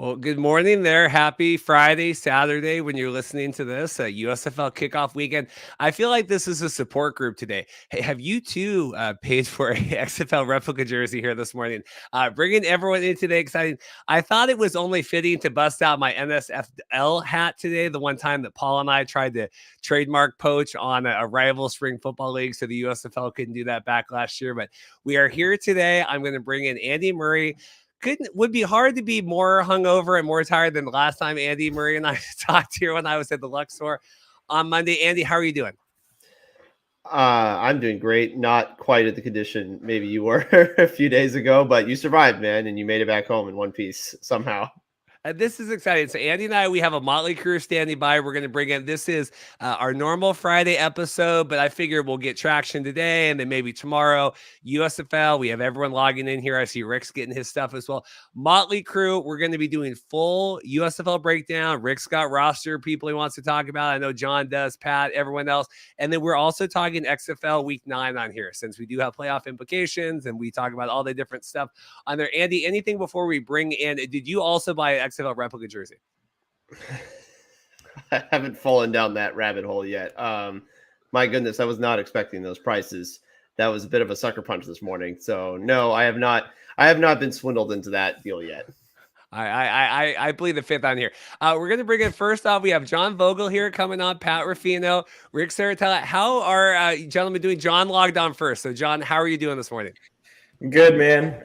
Well, good morning there. Happy Friday, Saturday when you're listening to this USFL kickoff weekend. I feel like this is a support group today. Hey, have you too paid for a XFL replica jersey here this morning? Bringing everyone in today, exciting. I thought it was only fitting to bust out my NSFL hat today, the one time that Paul and I tried to trademark poach on a rival spring football league, so the USFL couldn't do that back last year. But we are here today. I'm going to bring in Andy Murray. Would be hard to be more hungover and more tired than the last time Andy Murray and I talked here when I was at the Luxor on Monday. Andy, how are you doing? I'm doing great. Not quite at the condition maybe you were a few days ago, but you survived, man, and you made it back home in one piece somehow. This is exciting. So Andy and I, we have a motley crew standing by. We're going to bring in, this is our normal Friday episode, but I figure we'll get traction today and then maybe tomorrow. USFL, we have everyone logging in here. I see Ric's getting his stuff as well. Motley crew, we're going to be doing full USFL breakdown. Ric's got roster people he wants to talk about. I know John does, Pat, everyone else. And then we're also talking XFL week 9 on here, since we do have playoff implications and we talk about all the different stuff on there. Andy, anything before we bring in, did you also buy an XFL replica jersey? I haven't fallen down that rabbit hole yet. My goodness, I was not expecting those prices. That was a bit of a sucker punch this morning. So no, I have not been swindled into that deal yet. I believe the fifth on here. We're going to bring in, first off, we have John Vogel here coming on, Pat Rifino, Ric Serritella. How are gentlemen doing? John logged on first. So John, how are you doing this morning? Good, man.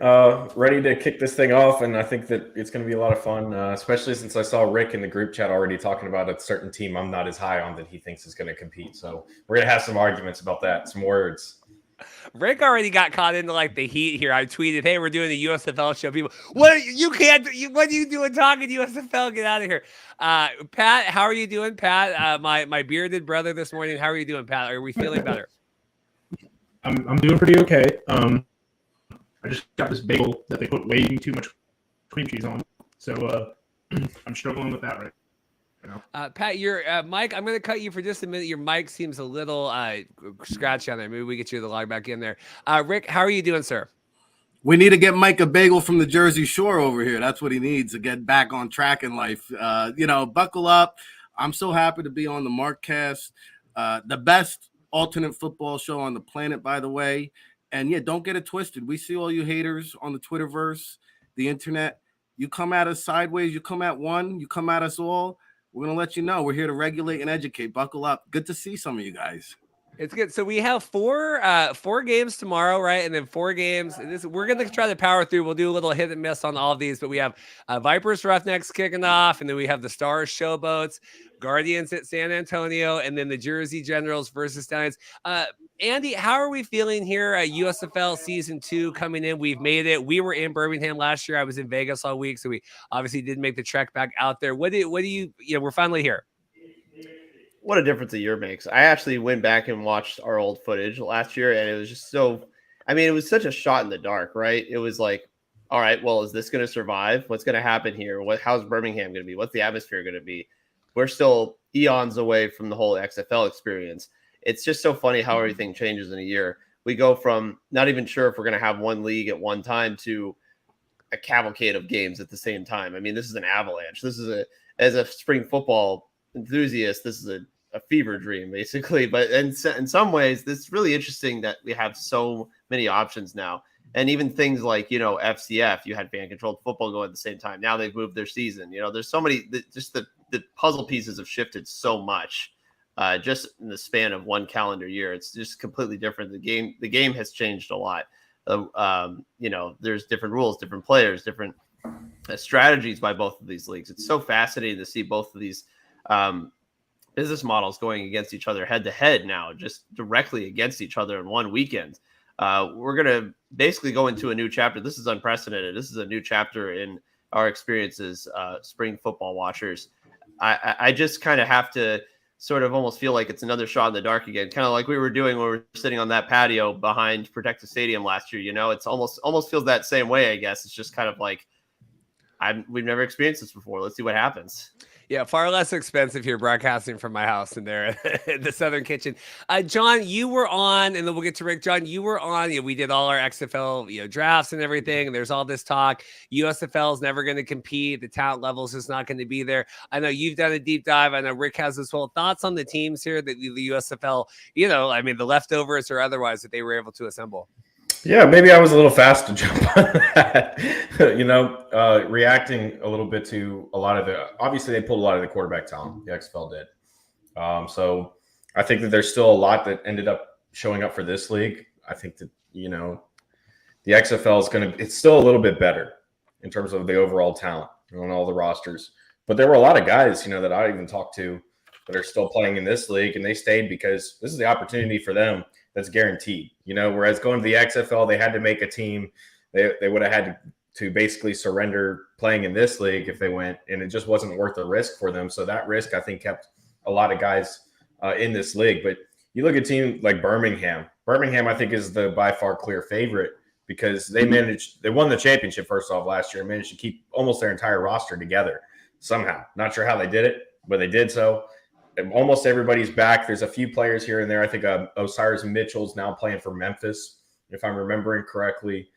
Ready to kick this thing off, and I think that it's going to be a lot of fun, especially since I saw Ric in the group chat already talking about a certain team I'm not as high on that he thinks is going to compete. So we're going to have some arguments about that, some words. Ric already got caught into like the heat here. I tweeted, "Hey, we're doing the USFL show." People, what are you doing talking USFL? Get out of here. Pat, how are you doing, Pat? My bearded brother this morning. How are you doing, Pat? Are we feeling better? I'm doing pretty okay. I just got this bagel that they put way too much cream cheese on, so I'm struggling with that right now. Pat, your mic, I'm going to cut you for just a minute. Your mic seems a little scratchy on there. Maybe we get you to log back in there. Ric, how are you doing, sir? We need to get Mike a bagel from the Jersey Shore over here. That's what he needs to get back on track in life. Buckle up. I'm so happy to be on the Markcast, the best alternate football show on the planet, by the way. And yeah, don't get it twisted. We see all you haters on the Twitterverse, the internet. You come at us sideways, you come at one, you come at us all. We're going to let you know. We're here to regulate and educate. Buckle up. Good to see some of you guys. It's good. So we have four games tomorrow, right? And then 4 games. We're going to try to power through. We'll do a little hit and miss on all of these, but we have Vipers Roughnecks kicking off, and then we have the Stars Showboats, Guardians at San Antonio, and then the Jersey Generals versus Stallions. Andy, how are we feeling here at USFL Season 2 coming in? We've made it. We were in Birmingham last year. I was in Vegas all week, so we obviously didn't make the trek back out there. What do you we're finally here. What a difference a year makes. I actually went back and watched our old footage last year, and it was just it was such a shot in the dark, right? It was like, all right, well, is this going to survive? What's going to happen here? How's Birmingham going to be? What's the atmosphere going to be? We're still eons away from the whole XFL experience. It's just so funny how everything changes in a year. We go from not even sure if we're going to have one league at one time to a cavalcade of games at the same time. I mean, this is an avalanche. This is as a spring football enthusiast, this is a fever dream, basically. But in some ways, it's really interesting that we have so many options now. And even things like, FCF, you had fan-controlled football going at the same time. Now they've moved their season. There's so many, just the puzzle pieces have shifted so much just in the span of one calendar year. It's just completely different. The game has changed a lot. There's different rules, different players, different strategies by both of these leagues. It's so fascinating to see both of these business models going against each other head to head now, just directly against each other in one weekend. We're going to basically go into a new chapter. This is unprecedented. This is a new chapter in our experiences, spring football watchers. I just kind of have to sort of almost feel like it's another shot in the dark again, kind of like we were doing when we were sitting on that patio behind Protective Stadium last year. It's almost feels that same way, I guess. It's just kind of like we've never experienced this before. Let's see what happens. Yeah, far less expensive here broadcasting from my house than there in the Southern Kitchen. John, you were on, and then we'll get to Rick. John, you were on. We did all our XFL drafts and everything, and there's all this talk. USFL is never going to compete. The talent levels is not going to be there. I know you've done a deep dive. I know Rick has as well. Thoughts on the teams here that the USFL, the leftovers or otherwise that they were able to assemble? Yeah, maybe I was a little fast to jump on that. Reacting a little bit to a lot of obviously they pulled a lot of the quarterback talent. The XFL did. So I think that there's still a lot that ended up showing up for this league. I think that, the XFL it's still a little bit better in terms of the overall talent on all the rosters. But there were a lot of guys, that I even talked to that are still playing in this league, and they stayed because this is the opportunity for them that's guaranteed, whereas going to the XFL, they had to make a team. They would have had to basically surrender playing in this league if they went, and it just wasn't worth the risk for them. So that risk, I think, kept a lot of guys in this league. But you look at a team like Birmingham. Birmingham, I think, is the by far clear favorite because they won the championship first off last year and managed to keep almost their entire roster together somehow. Not sure how they did it, but they did so. Almost everybody's back. There's a few players here and there. I think Osiris Mitchell's now playing for Memphis, if I'm remembering correctly.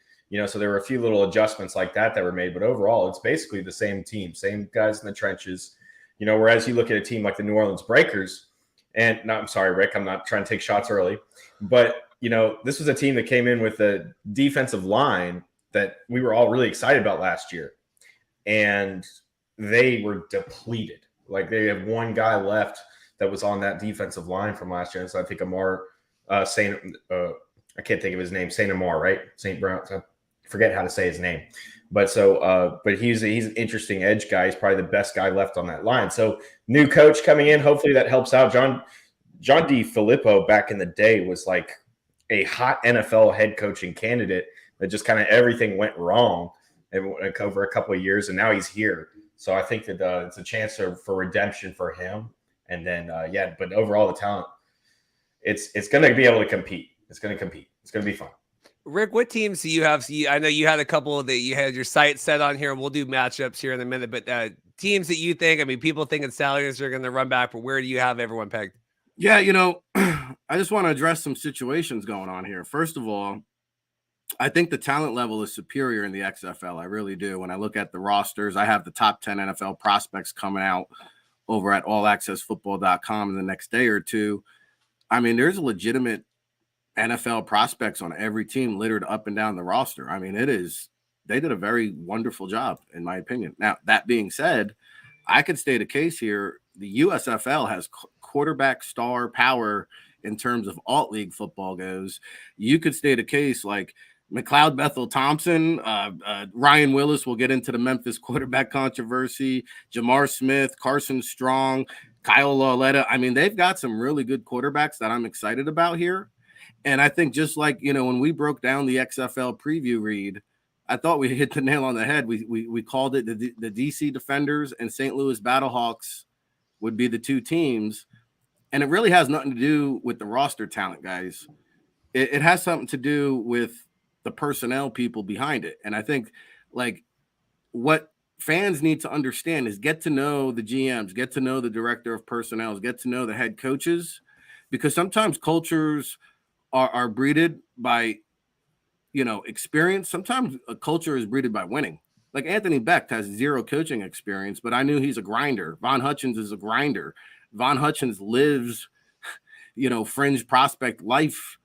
So there were a few little adjustments like that were made. But overall, it's basically the same team, same guys in the trenches. Whereas you look at a team like the New Orleans Breakers, and no, I'm sorry, Rick, I'm not trying to take shots early. But, this was a team that came in with a defensive line that we were all really excited about last year. And they were depleted. Like they have one guy left that was on that defensive line from last year. And so I think Amar I can't think of his name, Saint Amar, right? Saint Brown. I forget how to say his name. But he's an interesting edge guy. He's probably the best guy left on that line. So new coach coming in, hopefully that helps out. John DeFilippo back in the day was like a hot NFL head coaching candidate that just kind of everything went wrong over a couple of years, and now he's here. So I think that it's a chance for redemption for him. And then, but overall the talent, it's going to be able to compete. It's going to compete. It's going to be fun. Rick, what teams do you have? I know you had a couple that you had your sights set on here, and we'll do matchups here in a minute. But teams that you think, people thinking Stallions are going to run back, but where do you have everyone pegged? Yeah, I just want to address some situations going on here. First of all, I think the talent level is superior in the XFL. I really do. When I look at the rosters, I have the top 10 NFL prospects coming out over at allaccessfootball.com in the next day or two. There's legitimate NFL prospects on every team littered up and down the roster. They did a very wonderful job, in my opinion. Now, that being said, I could state a case here. The USFL has quarterback star power in terms of alt league football goes. You could state a case like McLeod Bethel Thompson, Ryan Willis. We'll get into the Memphis quarterback controversy. Jamar Smith, Carson Strong, Kyle Lauletta. They've got some really good quarterbacks that I'm excited about here. And I think just like, when we broke down the XFL preview read, I thought we hit the nail on the head. We called it the DC Defenders and St. Louis Battlehawks would be the two teams. And it really has nothing to do with the roster talent, guys. It has something to do with the personnel people behind it. And I think what fans need to understand is get to know the GMs, get to know the director of personnel, get to know the head coaches, because sometimes cultures are breeded by, experience. Sometimes a culture is breeded by winning. Like Anthony Becht has zero coaching experience, but I knew he's a grinder. Von Hutchins is a grinder. Von Hutchins lives, fringe prospect life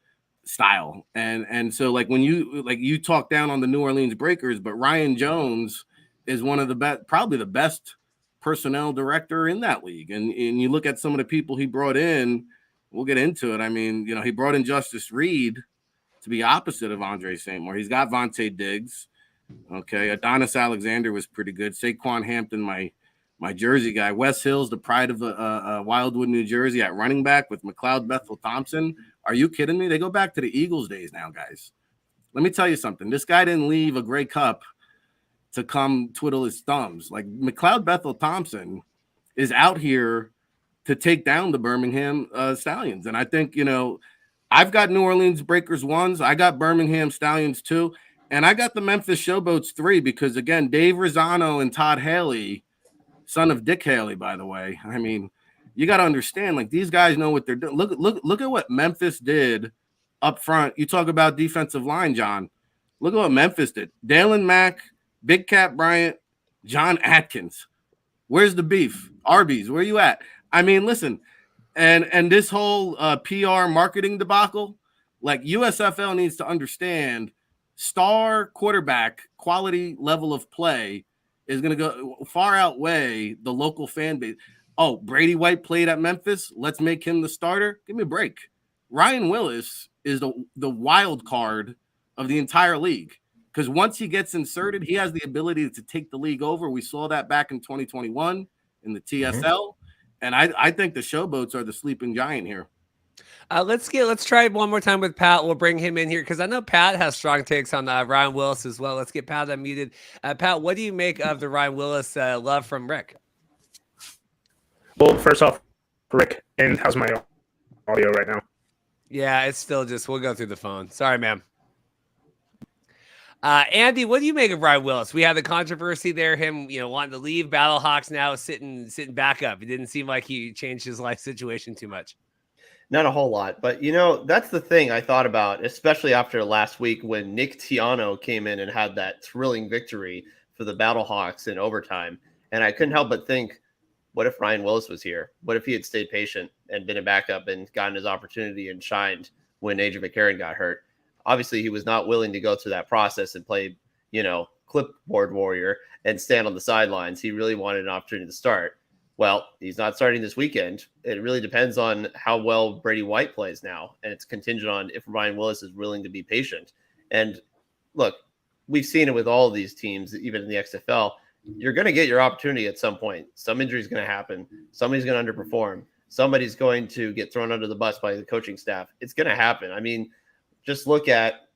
style. And so when you talk down on the New Orleans Breakers, but Ryan Jones is one of the best, probably the best personnel director in that league. And you look at some of the people he brought in, we'll get into it. He brought in Justice Reed to be opposite of Andre St. Maur. He's got Vontae Diggs. Okay. Adonis Alexander was pretty good. Saquon Hampton, my Jersey guy. Wes Hill's the pride of Wildwood, New Jersey at running back with McLeod Bethel Thompson. Are you kidding me? They go back to the Eagles days now, guys. Let me tell you something. This guy didn't leave a Grey Cup to come twiddle his thumbs. McLeod Bethel Thompson is out here to take down the Birmingham Stallions. And I think, I've got New Orleans Breakers 1s. I got Birmingham Stallions 2. And I got the Memphis Showboats 3 because, again, Dave Rosano and Todd Haley son of Dick Haley, by the way. I mean, you got to understand, like, these guys know what they're doing. Look at what Memphis did up front. You talk about defensive line, John. Look at what Memphis did. Dalen Mack, Big Cat Bryant, John Atkins. Where's the beef? Arby's, where you at? I mean, listen, and this whole PR marketing debacle, like, USFL needs to understand star quarterback quality level of play is going to go far outweigh the local fan base. Oh, Brady White played at Memphis. Let's make him the starter. Give me a break. Ryan Willis is the wild card of the entire league, because once he gets inserted, he has the ability to take the league over. We saw that back in 2021 in the TSL, and I think the Showboats are the sleeping giant here. Let's try it one more time with Pat. We'll bring him in here because I know Pat has strong takes on Ryan Willis as well. Let's get Pat unmuted. Pat, what do you make of the Ryan Willis love from Rick? Well, first off, Rick, and how's my audio right now? Yeah, it's still we'll go through the phone. Sorry, ma'am. Andy, what do you make of Ryan Willis? We had the controversy there, him, wanting to leave Battlehawks, now sitting back up. It didn't seem like he changed his life situation too much. Not a whole lot, but that's the thing I thought about, especially after last week when Nick Tiano came in and had that thrilling victory for the Battlehawks in overtime. And I couldn't help but think, what if Ryan Willis was here? What if he had stayed patient and been a backup and gotten his opportunity and shined when Adrian McCarron got hurt? Obviously, he was not willing to go through that process and play, clipboard warrior and stand on the sidelines. He really wanted an opportunity to start. Well, he's not starting this weekend. It really depends on how well Brady White plays now, and it's contingent on if Ryan Willis is willing to be patient. And look, we've seen it with all of these teams, even in the XFL. You're going to get your opportunity at some point. Some injury is going to happen. Somebody's going to underperform. Somebody's going to get thrown under the bus by the coaching staff. It's going to happen. I mean, just look at,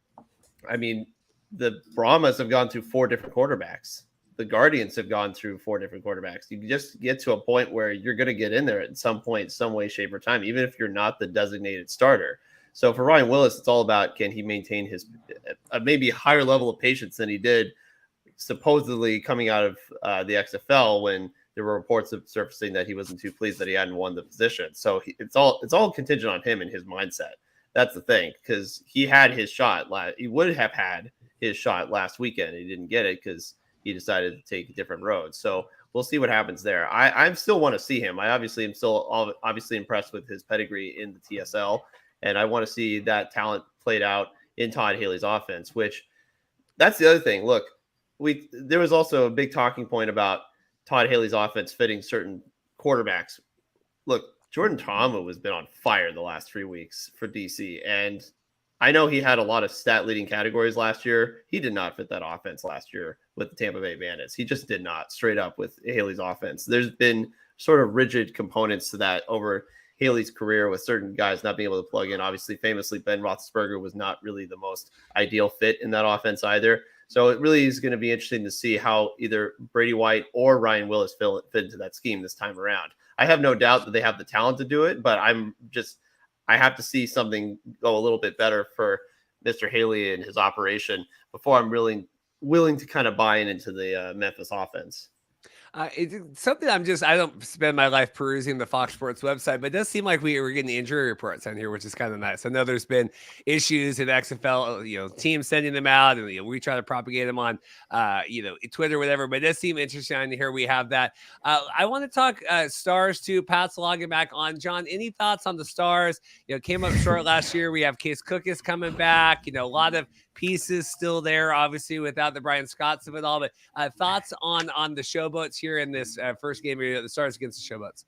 the Brahmas have gone through 4 different quarterbacks. The Guardians have gone through 4 different quarterbacks. You just get to a point where you're going to get in there at some point, some way, shape, or time, even if you're not the designated starter. So for Ryan Willis, it's all about, can he maintain his maybe higher level of patience than he did supposedly coming out of the XFL, when there were reports of surfacing that he wasn't too pleased that he hadn't won the position. So it's all contingent on him and his mindset. That's the thing, because he had his shot. He would have had his shot last weekend. He didn't get it because he decided to take different roads. So we'll see what happens there. I still want to see him. I obviously am still obviously impressed with his pedigree in the TSL, and I want to see that talent played out in Todd Haley's offense, which that's the other thing. Look, there was also a big talking point about Todd Haley's offense fitting certain quarterbacks. Look, Jordan Ta'amu has been on fire the last 3 weeks for DC, and I know he had a lot of stat leading categories last year. He did not fit that offense last year with the Tampa Bay Bandits. He just did not, straight up, with Haley's offense. There's been sort of rigid components to that over Haley's career, with certain guys not being able to plug in. Obviously, famously, Ben Roethlisberger was not really the most ideal fit in that offense either. So it really is going to be interesting to see how either Brady White or Ryan Willis fit into that scheme this time around. I have no doubt that they have the talent to do it, but I have to see something go a little bit better for Mr. Haley and his operation before I'm really willing to kind of buy into the Memphis offense. It's something I don't spend my life perusing the Fox Sports website, but it does seem like we're getting injury reports on here, which is kind of nice. I know there's been issues in XFL, teams sending them out, and we try to propagate them on, Twitter, whatever. But it does seem interesting to hear we have that. I want to talk Stars too. Pat's logging back on. John, any thoughts on the Stars? Came up short last year. We have Case Cook is coming back. A lot of pieces still there, obviously, without the Brian Scotts of it all. But thoughts on the Showboats here in this first game of the Stars against the Showboats?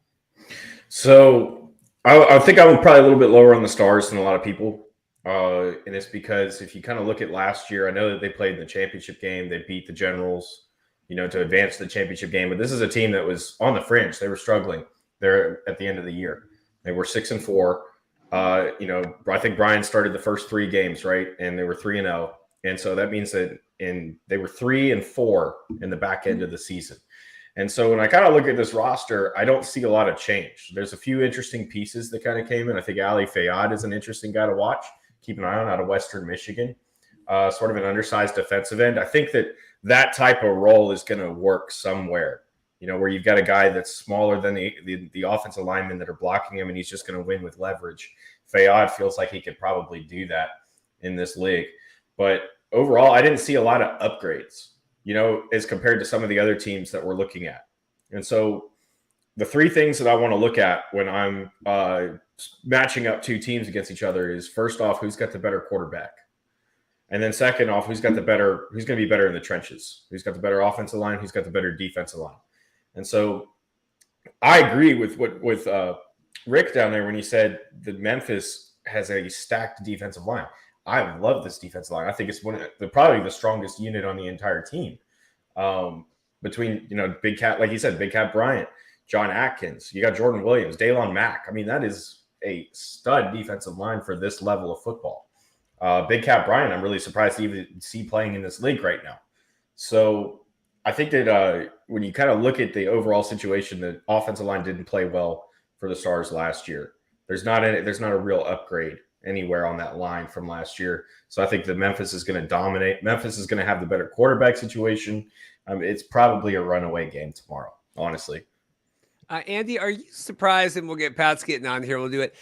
So I think I'm probably a little bit lower on the Stars than a lot of people. And it's because if you kind of look at last year, I know that they played in the championship game. They beat the Generals, to advance to the championship game. But this is a team that was on the fringe. They were struggling there at the end of the year. They were 6-4. I think Brian started the first 3 games, right? And they were 3-0. And so that means that they were 3-4 in the back end of the season. And so when I kind of look at this roster, I don't see a lot of change. There's a few interesting pieces that kind of came in. I think Ali Fayad is an interesting guy to watch. Keep an eye on, out of Western Michigan. Sort of an undersized defensive end. I think that type of role is going to work somewhere. where you've got a guy that's smaller than the offensive linemen that are blocking him, and he's just going to win with leverage. Fayad feels like he could probably do that in this league. But overall, I didn't see a lot of upgrades, as compared to some of the other teams that we're looking at. And so the three things that I want to look at when I'm matching up two teams against each other is, first off, who's got the better quarterback? And then second off, who's going to be better in the trenches? Who's got the better offensive line? Who's got the better defensive line? And so I agree with Rick down there when he said that Memphis has a stacked defensive line. I love this defensive line. I think it's probably the strongest unit on the entire team. Between, Big Cat, like you said, Big Cat Bryant, John Atkins, you got Jordan Williams, Daylon Mack. I mean, that is a stud defensive line for this level of football. Big Cat Bryant, I'm really surprised to even see playing in this league right now. So I think that when you kind of look at the overall situation, the offensive line didn't play well for the Stars last year. There's not a real upgrade anywhere on that line from last year. So I think that Memphis is going to dominate. Memphis is going to have the better quarterback situation. It's probably a runaway game tomorrow, honestly. Andy, are you surprised? And we'll get Pat's getting on here. We'll do it.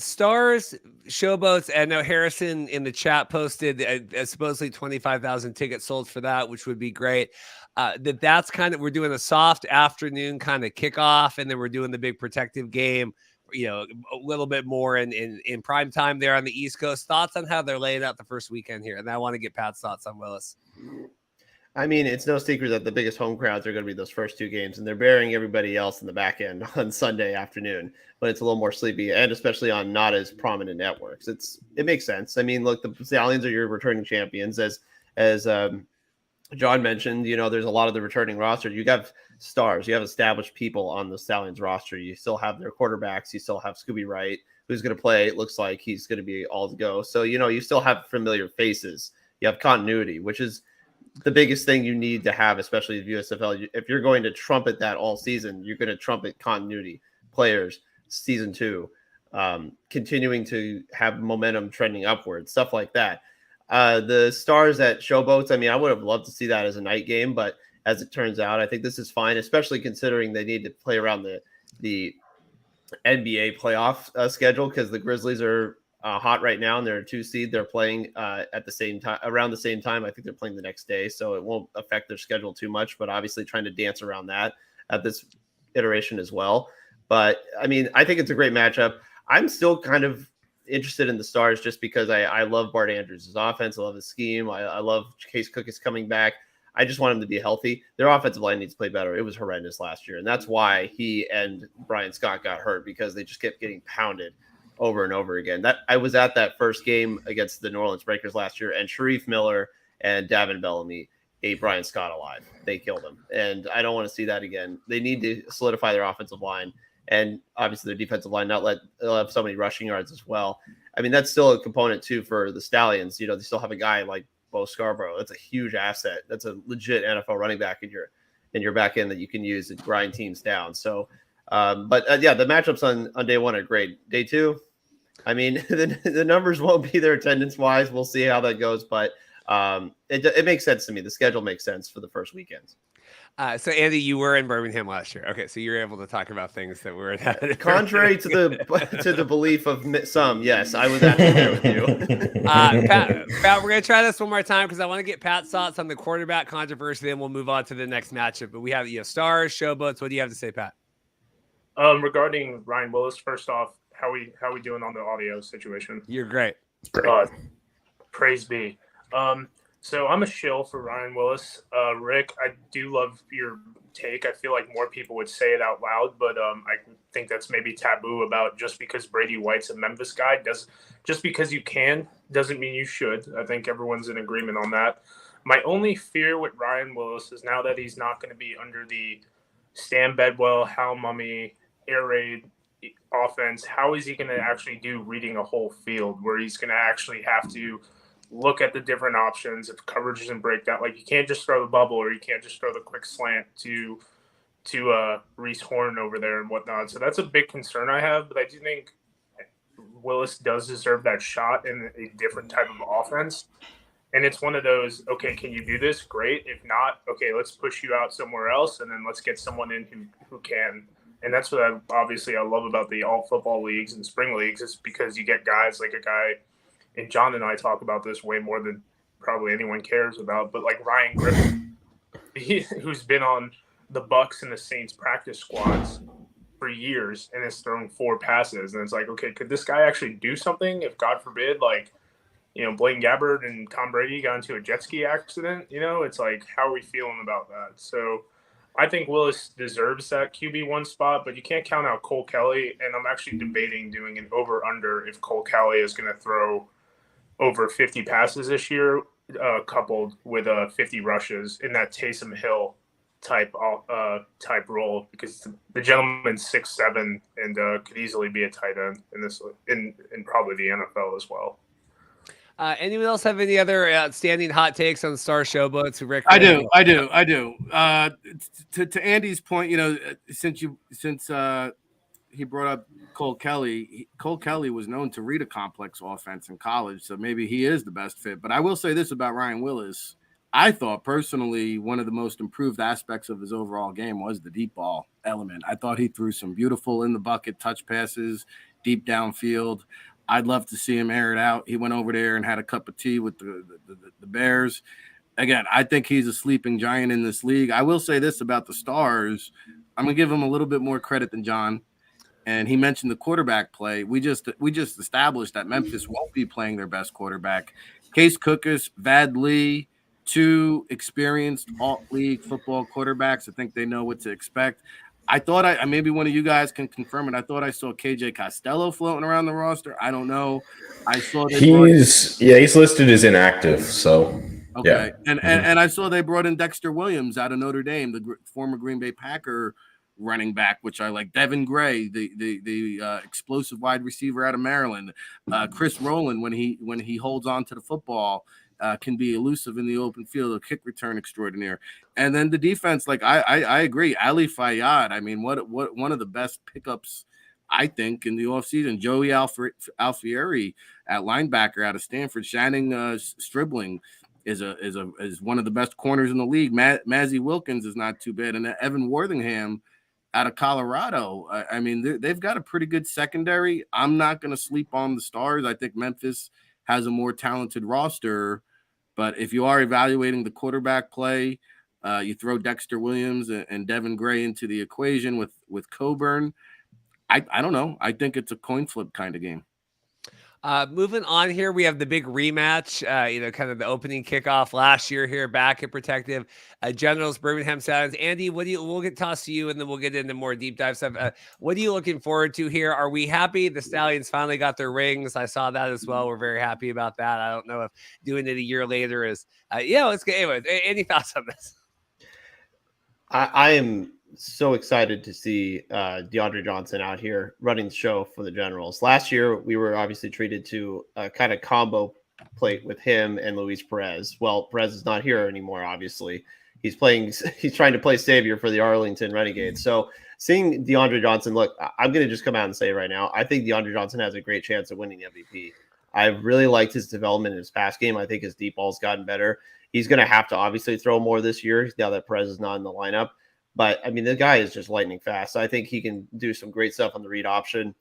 Stars, Showboats, and now Harrison in the chat posted supposedly 25,000 tickets sold for that, which would be great. That's kind of, we're doing a soft afternoon kind of kickoff, and then we're doing the big protective game, a little bit more in prime time there on the East Coast. Thoughts on how they're laying out the first weekend here? And I want to get Pat's thoughts on Willis. I mean, it's no secret that the biggest home crowds are going to be those first two games, and they're burying everybody else in the back end on Sunday afternoon, but it's a little more sleepy, and especially on not as prominent networks. It makes sense. I mean, look, the Stallions are your returning champions. As John mentioned, there's a lot of the returning roster. You have stars, you have established people on the Stallions roster. You still have their quarterbacks. You still have Scooby Wright, who's going to play. It looks like he's going to be all to go. So, you still have familiar faces. You have continuity, which is the biggest thing you need to have, especially with USFL. If you're going to trumpet that all season, you're going to trumpet continuity, players, season 2, continuing to have momentum trending upwards, stuff like that. The Stars at Showboats, I mean, I would have loved to see that as a night game, but as it turns out, I think this is fine, especially considering they need to play around the NBA playoff schedule, because the Grizzlies are hot right now, and they're a 2 seed. They're playing at the same time, around the same time. I think they're playing the next day, so it won't affect their schedule too much, but obviously trying to dance around that at this iteration as well. But I mean, I think it's a great matchup. I'm still kind of interested in the Stars just because I love Bart Andrews' offense. I love his scheme. I love Case Cook is coming back. I just want him to be healthy. Their offensive line needs to play better. It was horrendous last year, and that's why he and Brian Scott got hurt, because they just kept getting pounded over and over again. That I was at that first game against the New Orleans Breakers last year, and Sharif Miller and Davin Bellamy ate Brian Scott alive. They killed him, and I don't want to see that again. They need to solidify their offensive line, and obviously their defensive line, they'll have so many rushing yards as well. I mean, that's still a component too for the Stallions. They still have a guy like Bo Scarborough. That's a huge asset. That's a legit NFL running back in your back end that you can use to grind teams down. So, yeah, the matchups on day one are great. Day two, I mean, the numbers won't be there attendance wise. We'll see how that goes, but it makes sense to me. The schedule makes sense for the first weekends. So Andy, you were in Birmingham last year. Okay, so you're able to talk about things that were contrary to the belief of some. Yes, I was actually there with you. Pat, we're gonna try this one more time because I want to get Pat's thoughts on the quarterback controversy. Then we'll move on to the next matchup. But we have Stars, Showboats. What do you have to say, Pat? Regarding Ryan Willis, first off, how we doing on the audio situation? You're great. Praise be. So I'm a shill for Ryan Willis. Rick, I do love your take. I feel like more people would say it out loud, but I think that's maybe taboo about just because Brady White's a Memphis guy. Just because you can doesn't mean you should. I think everyone's in agreement on that. My only fear with Ryan Willis is now that he's not going to be under the Stan Bedwell, Hal Mummy, air raid offense, how is he going to actually do reading a whole field where he's going to actually have to look at the different options if coverage isn't breakdown? Like, you can't just throw the bubble, or you can't just throw the quick slant to Reese Horn over there and whatnot. So that's a big concern I have, but I do think Willis does deserve that shot in a different type of offense. And it's one of those, okay, can you do this? Great. If not, okay, let's push you out somewhere else, and then let's get someone in who can. And that's what I love about the all football leagues and spring leagues, is because you get guys like a guy, and John and I talk about this way more than probably anyone cares about, but like Ryan Griffin, who's been on the Bucks and the Saints practice squads for years and has thrown 4 passes. And it's like, okay, could this guy actually do something if, God forbid, like, Blaine Gabbert and Tom Brady got into a jet ski accident? It's like, how are we feeling about that? So I think Willis deserves that QB1 spot, but you can't count out Cole Kelly. And I'm actually debating doing an over-under if Cole Kelly is going to throw over 50 passes this year, coupled with 50 rushes in that Taysom Hill type role, because the gentleman's 6'7" and could easily be a tight end in probably the NFL as well. Anyone else have any other outstanding hot takes on Star Showboats? Rick? I do. To Andy's point, since he brought up Cole Kelly. Cole Kelly was known to read a complex offense in college, so maybe he is the best fit. But I will say this about Ryan Willis. I thought personally one of the most improved aspects of his overall game was the deep ball element. I thought he threw some beautiful in-the-bucket touch passes, deep downfield. I'd love to see him air it out. He went over there and had a cup of tea with the Bears. Again, I think he's a sleeping giant in this league. I will say this about the Stars. I'm going to give him a little bit more credit than John. And he mentioned the quarterback play. We just established that Memphis won't be playing their best quarterback. Case Cookus, Vad Lee, 2 experienced alt-league football quarterbacks. I think they know what to expect. I thought maybe one of you guys can confirm it. I thought I saw KJ Costello floating around the roster. I don't know. I saw he's listed as inactive. So okay, yeah. And I saw they brought in Dexter Williams out of Notre Dame, the former Green Bay Packer running back, which I like. Devin Gray, the explosive wide receiver out of Maryland. Chris Rowland, when he holds on to the football, can be elusive in the open field, a kick return extraordinaire. And then the defense, like I agree, Ali Fayyad. I mean, what one of the best pickups I think in the offseason. Joey Alfieri at linebacker out of Stanford. Channing Stribling is one of the best corners in the league. Mazzy Wilkins is not too bad, and Evan Worthingham out of Colorado. I mean, they've got a pretty good secondary. I'm not going to sleep on the Stars. I think Memphis has a more talented roster. But if you are evaluating the quarterback play, you throw Dexter Williams and Devin Gray into the equation with Coburn. I don't know. I think it's a coin flip kind of game. Moving on here, we have the big rematch, kind of the opening kickoff last year here back at Protective. Generals, Birmingham Stallions. Andy, we'll get tossed to you and then we'll get into more deep dive stuff. What are you looking forward to here? Are we happy the Stallions finally got their rings? I saw that as well. We're very happy about that. I don't know if doing it a year later is, let's get, anyway, any thoughts on this? I am so excited to see DeAndre Johnson out here running the show for the Generals. Last year, we were obviously treated to a kind of combo plate with him and Luis Perez. Well, Perez is not here anymore, obviously. He's trying to play savior for the Arlington Renegades. So seeing DeAndre Johnson, look, I'm going to just come out and say right now, I think DeAndre Johnson has a great chance of winning the MVP. I really liked his development in his pass game. I think his deep ball's gotten better. He's going to have to obviously throw more this year now that Perez is not in the lineup. But, I mean, the guy is just lightning fast. I think he can do some great stuff on the read option.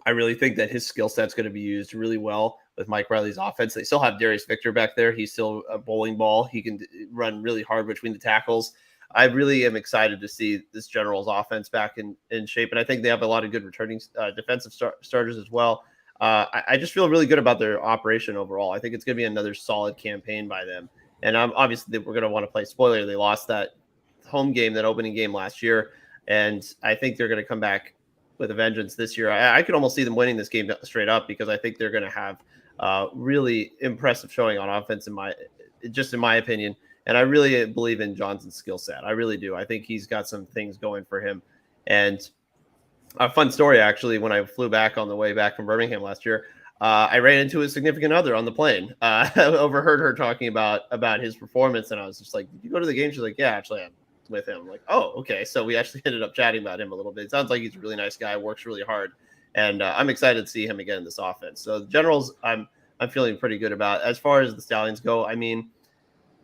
I really think that his skill set's going to be used really well with Mike Riley's offense. They still have Darius Victor back there. He's still a bowling ball. He can run really hard between the tackles. I really am excited to see this Generals offense back in shape. And I think they have a lot of good returning defensive starters as well. I just feel really good about their operation overall. I think it's going to be another solid campaign by them. And obviously we're going to want to play spoiler. They lost that home game, that opening game last year, and I think they're going to come back with a vengeance this year. I could almost see them winning this game straight up because I think they're going to have really impressive showing on offense in my opinion. And I really believe in Johnson's skill set. I really do. I think he's got some things going for him. And a fun story, actually, when I flew back on the way back from Birmingham last year, I ran into his significant other on the plane. I overheard her talking about his performance, and I was just like, "Did you go to the game?" She's like, "Yeah, actually, I'm with him." I'm like, "Oh, okay." So we actually ended up chatting about him a little bit. It sounds like he's a really nice guy, works really hard, and I'm excited to see him again in this offense. So the Generals, I'm I'm feeling pretty good about. As far as the Stallions go, I mean,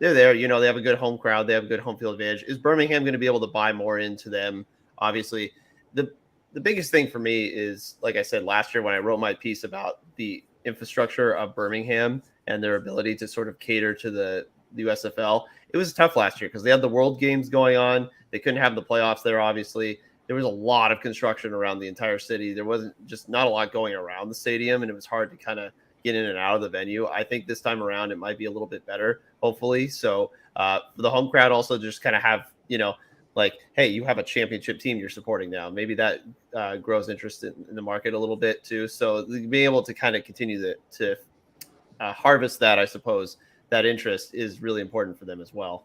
they're there. You know, they have a good home crowd. They have a good home field advantage. Is Birmingham going to be able to buy more into them? Obviously, the biggest thing for me is, like I said last year when I wrote my piece about the infrastructure of Birmingham and their ability to sort of cater to the USFL. It was tough last year because they had the World Games going on. They couldn't have the playoffs there, obviously. There was a lot of construction around the entire city. There wasn't just not a lot going around the stadium, and it was hard to kind of get in and out of the venue. I think this time around it might be a little bit better, hopefully. So for the home crowd also just kind of have, you know, like, hey, you have a championship team you're supporting now. Maybe that grows interest in the market a little bit too. So being able to kind of continue to harvest that, I suppose, that interest is really important for them as well.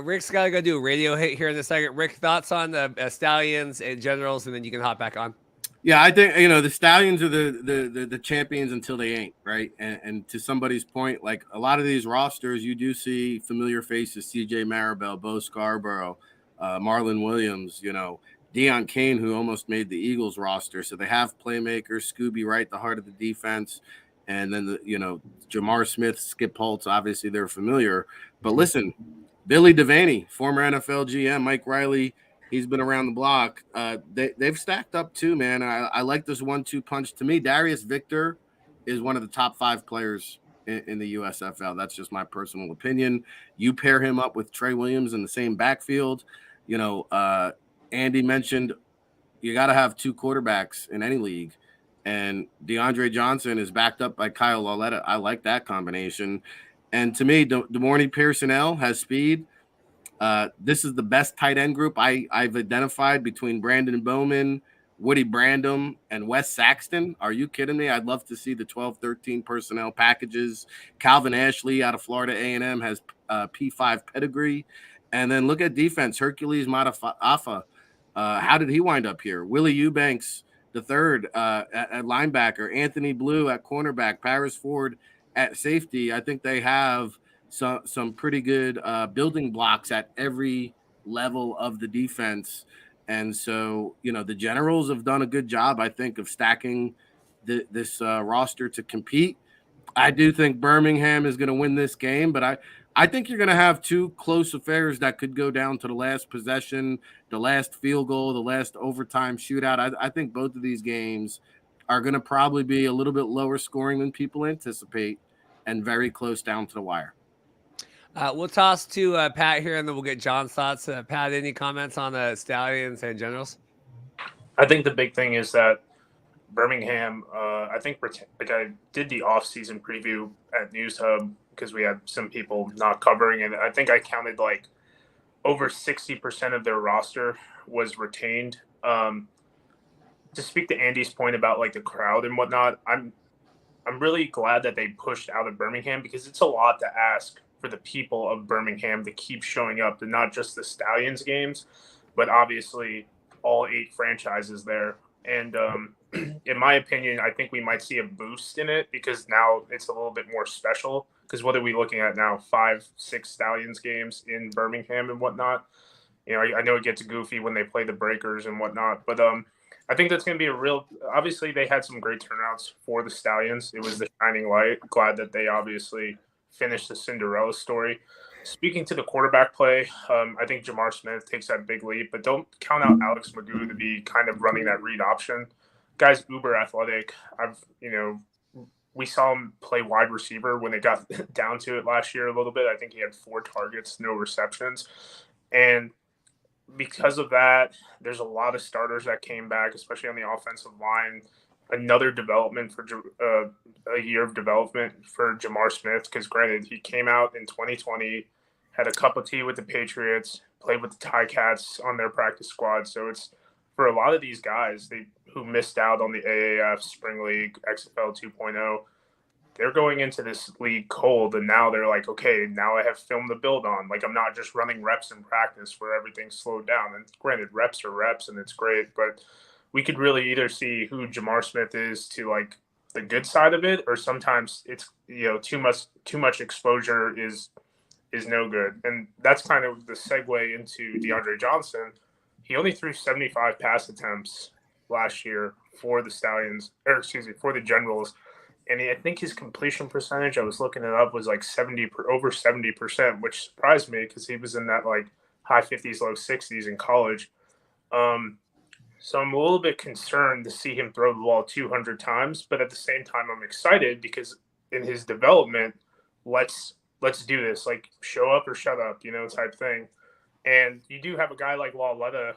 Rick's got to go do a radio hit here in a second. Rick, thoughts on the Stallions and Generals, and then you can hop back on. Yeah, I think, you know, the Stallions are the champions until they ain't, right? And to somebody's point, like a lot of these rosters, you do see familiar faces: C.J. Maribel, Bo Scarborough, Marlon Williams, you know, Deion Kane, who almost made the Eagles roster. So they have playmakers, Scooby Wright, the heart of the defense, and then Jamar Smith, Skip Holtz. Obviously, they're familiar. But listen, Billy Devaney, former NFL GM, Mike Riley, he's been around the block. They've stacked up too, man. I like this 1-2 punch. To me, Darius Victor is one of the top 5 players in the USFL. That's just my personal opinion. You pair him up with Trey Williams in the same backfield. You know, Andy mentioned you got to have 2 quarterbacks in any league. And DeAndre Johnson is backed up by Kyle Lauletta. I like that combination. And to me, DeMorney Pearsonell has speed. This is the best tight end group I've identified between Brandon Bowman, Woody Brandom, and Wes Saxton. Are you kidding me? I'd love to see the 12-13 personnel packages. Calvin Ashley out of Florida A&M has P5 pedigree. And then look at defense. Hercules Matafa. How did he wind up here? Willie Eubanks the third at linebacker. Anthony Blue at cornerback. Paris Ford at safety. I think they have some pretty good building blocks at every level of the defense. And so, you know, the Generals have done a good job, I think, of stacking this roster to compete. I do think Birmingham is going to win this game, but I think you're going to have 2 close affairs that could go down to the last possession, the last field goal, the last overtime shootout. I think both of these games are going to probably be a little bit lower scoring than people anticipate and very close down to the wire. We'll toss to Pat here, and then we'll get John's thoughts. Pat, any comments on the Stallions and Generals? I think the big thing is that Birmingham, I think, like, I did the off-season preview at News Hub because we had some people not covering, and I think I counted like over 60% of their roster was retained. To speak to Andy's point about like the crowd and whatnot, I'm really glad that they pushed out of Birmingham because it's a lot to ask for the people of Birmingham to keep showing up to not just the Stallions games, but obviously all 8 franchises there. And in my opinion, I think we might see a boost in it because now it's a little bit more special. Because what are we looking at now? 5-6 Stallions games in Birmingham and whatnot. You know, I know it gets goofy when they play the Breakers and whatnot, but I think that's going to be a real. Obviously, they had some great turnouts for the Stallions. It was the shining light. Glad that they obviously finished the Cinderella story. Speaking to the quarterback play, I think Jamar Smith takes that big leap, but don't count out Alex Magoo to be kind of running that read option. Guy's uber athletic. We saw him play wide receiver when they got down to it last year a little bit. I think he had 4 targets, no receptions. And because of that, there's a lot of starters that came back, especially on the offensive line. Another development for a year of development for Jamar Smith, because granted, he came out in 2020, had a cup of tea with the Patriots, played with the Ticats on their practice squad. So it's for a lot of these guys who missed out on the AAF Spring League, XFL 2.0, they're going into this league cold, and now they're like, okay, now I have film to build on. Like, I'm not just running reps in practice where everything's slowed down. And granted, reps are reps, and it's great, but we could really either see who Jamar Smith is to like the good side of it, or sometimes it's, you know, too much exposure is no good. And that's kind of the segue into DeAndre Johnson. He only threw 75 pass attempts last year for the Stallions, for the Generals. and I think his completion percentage, I was looking it up, was like over 70%, which surprised me because he was in that like high 50s, low 60s in college. So I'm a little bit concerned to see him throw the ball 200 times, but at the same time, I'm excited because in his development, let's do this, like show up or shut up, type thing. And you do have a guy like Lauletta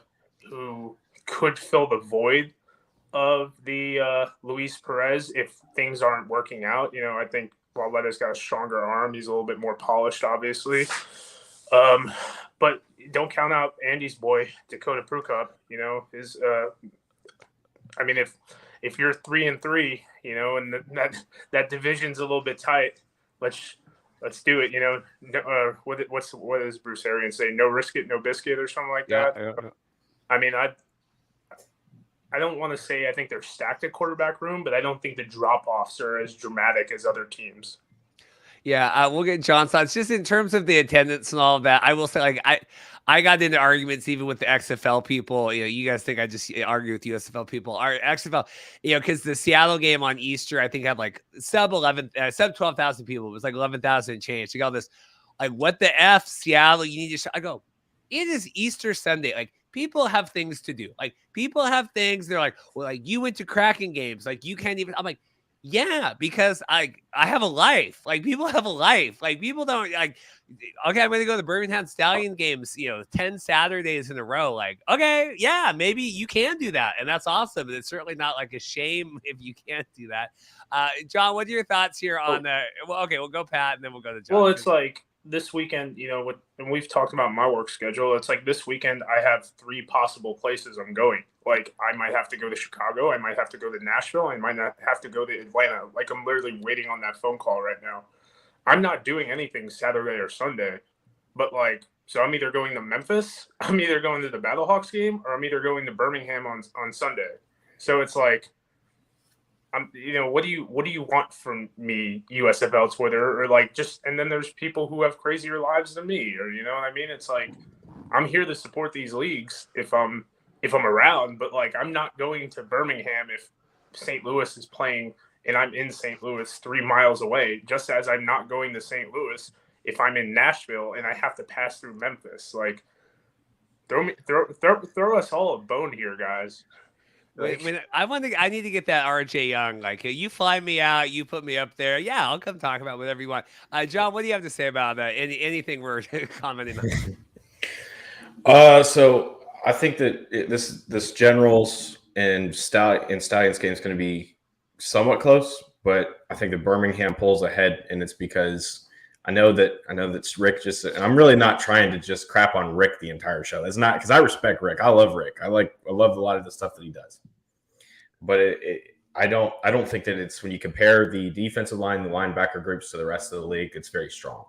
who could fill the void of the Luis Perez if things aren't working out. I think Lauletta's got a stronger arm. He's a little bit more polished, obviously. But don't count out Andy's boy, Dakota Prukop. If you're 3-3, and that division's a little bit tight, let's do it. What does Bruce Arians say? No risk it, no biscuit, or something like that. Yeah. I don't want to say I think they're stacked at quarterback room, but I don't think the drop-offs are as dramatic as other teams. Yeah, we'll get John's thoughts. Just in terms of the attendance and all of that, I will say, like, I got into arguments even with the XFL people. You guys think I just argue with USFL people. Our XFL, because the Seattle game on Easter, I think had like sub 12,000 people. It was like 11,000 and change. You got this, like, what the F, Seattle? You need to. I go, it is Easter Sunday. Like, people have things to do. Like, people have things. They're like, well, like, you went to Kraken games. Like, you can't even. I'm like, yeah, because I have a life. Like, people have a life. Like, people don't like, okay, I'm going to go to the Birmingham Stallions games, 10 Saturdays in a row. Like, okay, yeah, maybe you can do that. And that's awesome. And it's certainly not like a shame if you can't do that. John, what are your thoughts here on we'll go Pat and then we'll go to John. Well, it's like this weekend, and we've talked about my work schedule. It's like this weekend I have 3 possible places I'm going. Like, I might have to go to Chicago. I might have to go to Nashville. I might not have to go to Atlanta. Like, I'm literally waiting on that phone call right now. I'm not doing anything Saturday or Sunday, but so I'm either going to Memphis, I'm either going to the Battlehawks game, or I'm either going to Birmingham on Sunday. So it's like, what do you want from me, USFL Twitter, or and then there's people who have crazier lives than me, or what I mean? It's like, I'm here to support these leagues if I'm around, but I'm not going to Birmingham if St. Louis is playing and I'm in St. Louis 3 miles away, just as I'm not going to St. Louis if I'm in Nashville and I have to pass through Memphis. Like, throw us all a bone here, guys. I need to get that RJ Young. Like, you fly me out, you put me up there. Yeah, I'll come talk about whatever you want. John, what do you have to say about that? Anything we're commenting on? So I think that this Generals and Stallions game is going to be somewhat close, but I think that Birmingham pulls ahead, and it's because I know that Ric and I'm really not trying to just crap on Ric the entire show. It's not, because I respect Ric. I love Ric. I love a lot of the stuff that he does, but I don't think that it's, when you compare the defensive line, the linebacker groups to the rest of the league, it's very strong.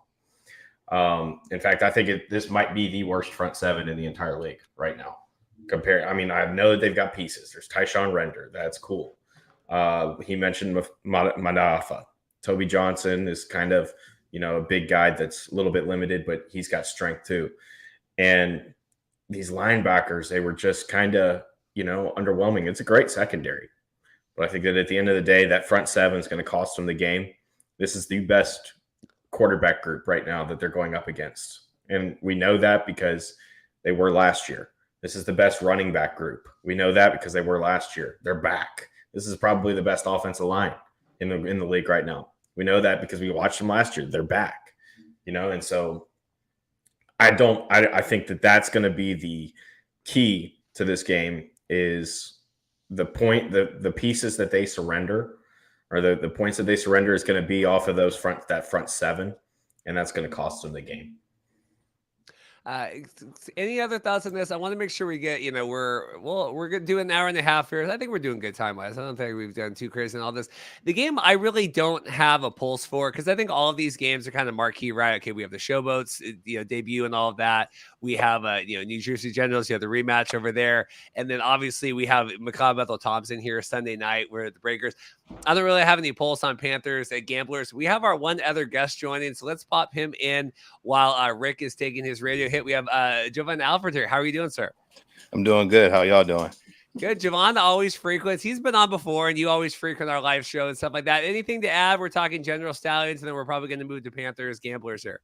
In fact, I think this might be the worst front seven in the entire league right now. I know that they've got pieces. There's Tyshawn Render. That's cool. He mentioned Madafa. Toby Johnson is kind of, a big guy that's a little bit limited, but he's got strength too. And these linebackers, they were just kind of, underwhelming. It's a great secondary, but I think that at the end of the day, that front seven is going to cost them the game. This is the best quarterback group right now that they're going up against. And we know that because they were last year. This is the best running back group. We know that because they were last year. They're back. This is probably the best offensive line in the league right now. We know that because we watched them last year. They're back, and so I think that that's going to be the key to this game, is the pieces that they surrender, or the points that they surrender is going to be off of that front seven, and that's going to cost them the game. Any other thoughts on this? I want to make sure we get, we're going to do an hour and a half here. I think we're doing good time-wise. I don't think we've done too crazy in all this. The game I really don't have a pulse for, because I think all of these games are kind of marquee, right? Okay, we have the Showboats, debut and all of that. We have, New Jersey Generals, the rematch over there. And then obviously we have Macabre Bethel Thompson here Sunday night. We're at the Breakers. I don't really have any pulse on Panthers and Gamblers. We have our one other guest joining, so let's pop him in while Ric is taking his radio hit. We have Jovan Alfred here. How are you doing, sir? I'm doing good. How y'all doing? Good. Javon always frequents. He's been on before, and you always frequent our live show and stuff like that. Anything to add? We're talking general Stallions, and then we're probably going to move to Panthers, Gamblers here.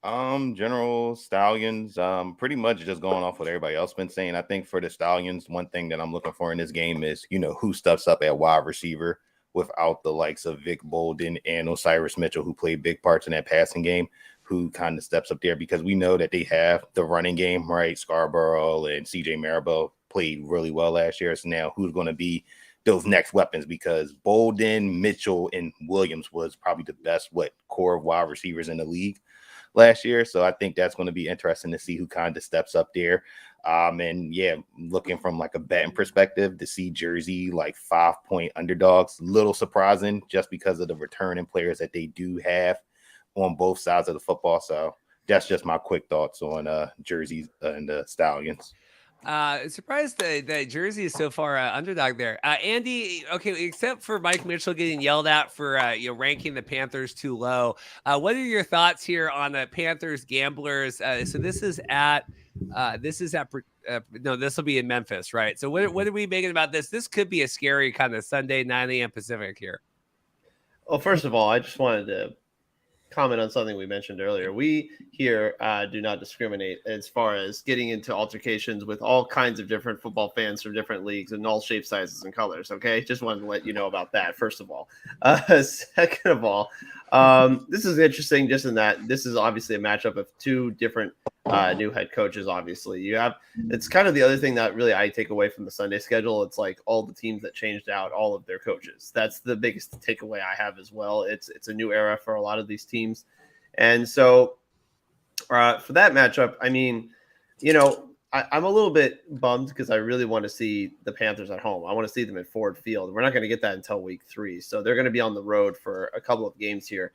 General Stallions, pretty much just going off what everybody else been saying. I think for the Stallions, one thing that I'm looking for in this game is, who stuffs up at wide receiver without the likes of Vic Bolden and Osiris Mitchell, who played big parts in that passing game, who kind of steps up there, because we know that they have the running game, right? Scarborough and CJ Marable played really well last year. So now who's going to be those next weapons? Because Bolden, Mitchell, and Williams was probably the best core of wide receivers in the league last year. So I think that's going to be interesting to see who kind of steps up there. And yeah, looking from like a betting perspective, to see Jersey like 5-point underdogs, little surprising just because of the returning players that they do have on both sides of the football. So that's just my quick thoughts on Jersey and the Stallions. Surprised that Jersey is so far underdog there. Andy, okay, except for Mike Mitchell getting yelled at for ranking the Panthers too low. What are your thoughts here on the Panthers Gamblers? So this is at this will be in Memphis, right? So what are we making about this? This could be a scary kind of Sunday 9 a.m. Pacific here. Well, first of all, I just wanted to comment on something we mentioned earlier. We here do not discriminate as far as getting into altercations with all kinds of different football fans from different leagues and all shapes, sizes, and colors. Okay, just wanted to let you know about that. First of all, second of all, this is interesting just in that this is obviously a matchup of two different new head coaches. Obviously, it's kind of the other thing that really I take away from the Sunday schedule. It's like all the teams that changed out all of their coaches. That's the biggest takeaway I have as well. It's a new era for a lot of these teams, and so for that matchup, I mean, I'm a little bit bummed because I really want to see the Panthers at home. I want to see them at Ford Field. We're not going to get that until week 3, so they're going to be on the road for a couple of games here.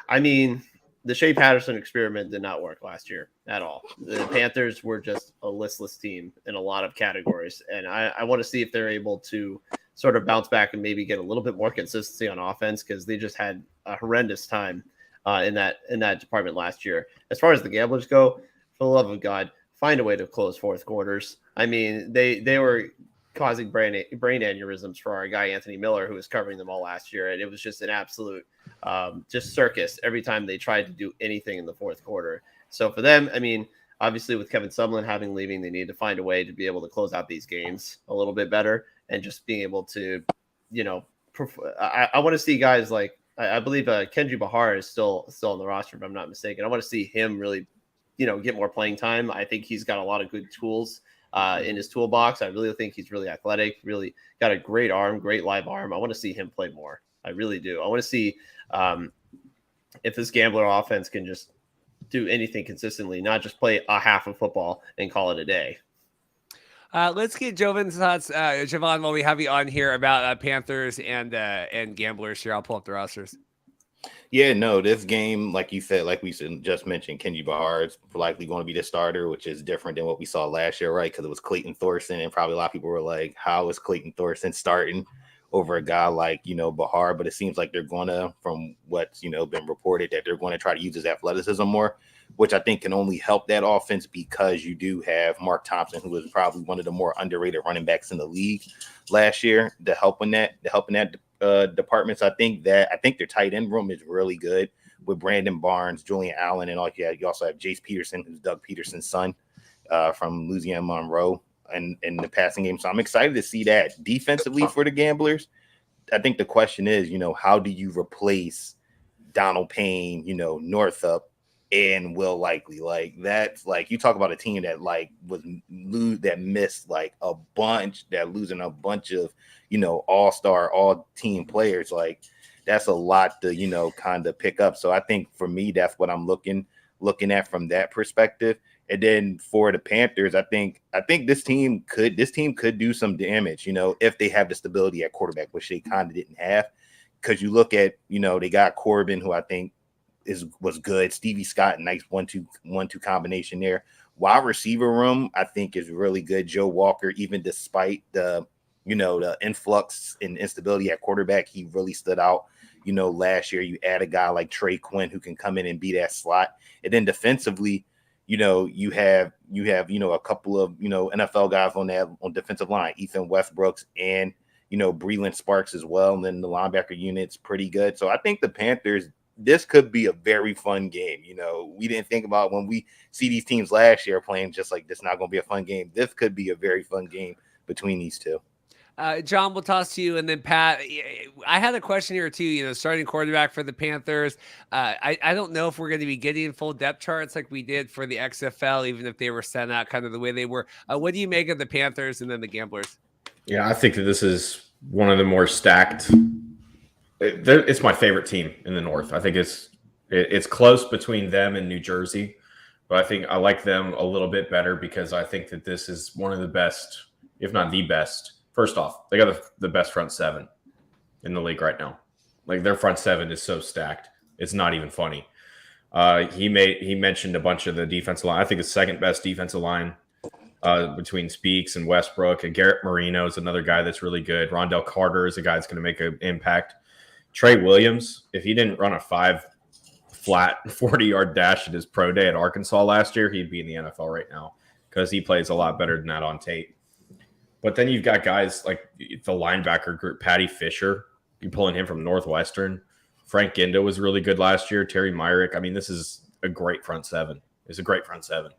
I mean, the Shea Patterson experiment did not work last year at all. The Panthers were just a listless team in a lot of categories, and I want to see if they're able to sort of bounce back and maybe get a little bit more consistency on offense, because they just had a horrendous time in that department last year. As far as the Gamblers go, for the love of God, find a way to close fourth quarters. I mean, they were causing brain aneurysms for our guy Anthony Miller, who was covering them all last year, and it was just an absolute just circus every time they tried to do anything in the fourth quarter. So for them, I mean, obviously with Kevin Sumlin leaving, they need to find a way to be able to close out these games a little bit better, and just being able to, I want to see guys like, I believe Kenji Bahar is still on the roster, if I'm not mistaken. I want to see him really, get more playing time. I think he's got a lot of good tools in his toolbox. I really think he's really athletic, really got a great arm, great live arm. I want to see him play more. I really do. I want to see if this Gambler offense can just do anything consistently, not just play a half of football and call it a day. Let's get Jovan's thoughts, Javon, while we have you on here about Panthers and Gamblers here. I'll pull up the rosters. Yeah, no, this game, like you said, like we just mentioned, Kenji Bahar is likely going to be the starter, which is different than what we saw last year, right? Because it was Clayton Thorson, and probably a lot of people were like, how is Clayton Thorson starting over a guy like, Bahar? But it seems like they're going to, from what's, been reported, that they're going to try to use his athleticism more, which I think can only help that offense, because you do have Mark Thompson, who was probably one of the more underrated running backs in the league last year, to help in that departments. I think their tight end room is really good with Brandon Barnes, Julian Allen, and you also have Jace Peterson, who's Doug Peterson's son from Louisiana Monroe, and in the passing game. So I'm excited to see that. Defensively for the Gamblers, I think the question is, how do you replace Donald Payne, Northup, and Will Likely? Like, that's like, you talk about a team that missed like a bunch, that losing a bunch of all-star, all-team players. Like, that's a lot to kind of pick up. So I think for me, that's what I'm looking at from that perspective. And then for the Panthers, I think this team could do some damage, if they have the stability at quarterback, which they kind of didn't have. Because you look at, they got Corbin, who I think was good. Stevie Scott, nice 1-2 combination there. Wide receiver room, I think, is really good. Joe Walker, even despite the influx and instability at quarterback, he really stood out. Last year, you add a guy like Trey Quinn, who can come in and be that slot. And then defensively, you have a couple of NFL guys on defensive line, Ethan Westbrooks and Breland Sparks as well, and then the linebacker unit's pretty good. So I think the Panthers, this could be a very fun game. We didn't think about when we see these teams last year playing just like this, not going to be a fun game. This could be a very fun game between these two. John, we'll toss to you, and then Pat. I had a question here too. Starting quarterback for the Panthers. I don't know if we're going to be getting full depth charts like we did for the XFL, even if they were sent out kind of the way they were. What do you make of the Panthers and then the Gamblers? Yeah, I think that this is one of the more stacked. It's my favorite team in the North. I think it's close between them and New Jersey, but I think I like them a little bit better because I think that this is one of the best, if not the best. First off, they got the best front seven in the league right now. Like their front seven is so stacked, it's not even funny. He mentioned a bunch of the defensive line. I think the second best defensive line between Speaks and Westbrook, and Garrett Marino is another guy that's really good. Rondell Carter is a guy that's going to make an impact. Trey Williams, if he didn't run a 5-flat 40-yard dash at his pro day at Arkansas last year, he'd be in the NFL right now because he plays a lot better than that on tape. But then you've got guys like the linebacker group, Patty Fisher. You're pulling him from Northwestern. Frank Gindo was really good last year. Terry Myrick. I mean, this is a great front seven. It's a great front seven.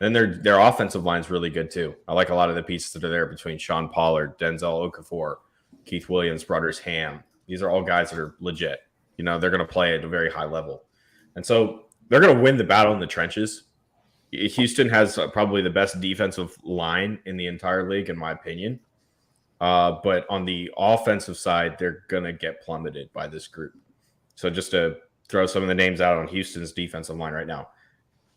Then their offensive line is really good too. I like a lot of the pieces that are there between Sean Pollard, Denzel Okafor, Keith Williams, Brothers Ham. These are all guys that are legit. They're going to play at a very high level. And so they're going to win the battle in the trenches. Houston has probably the best defensive line in the entire league, in my opinion. But on the offensive side, they're going to get plummeted by this group. So just to throw some of the names out on Houston's defensive line right now,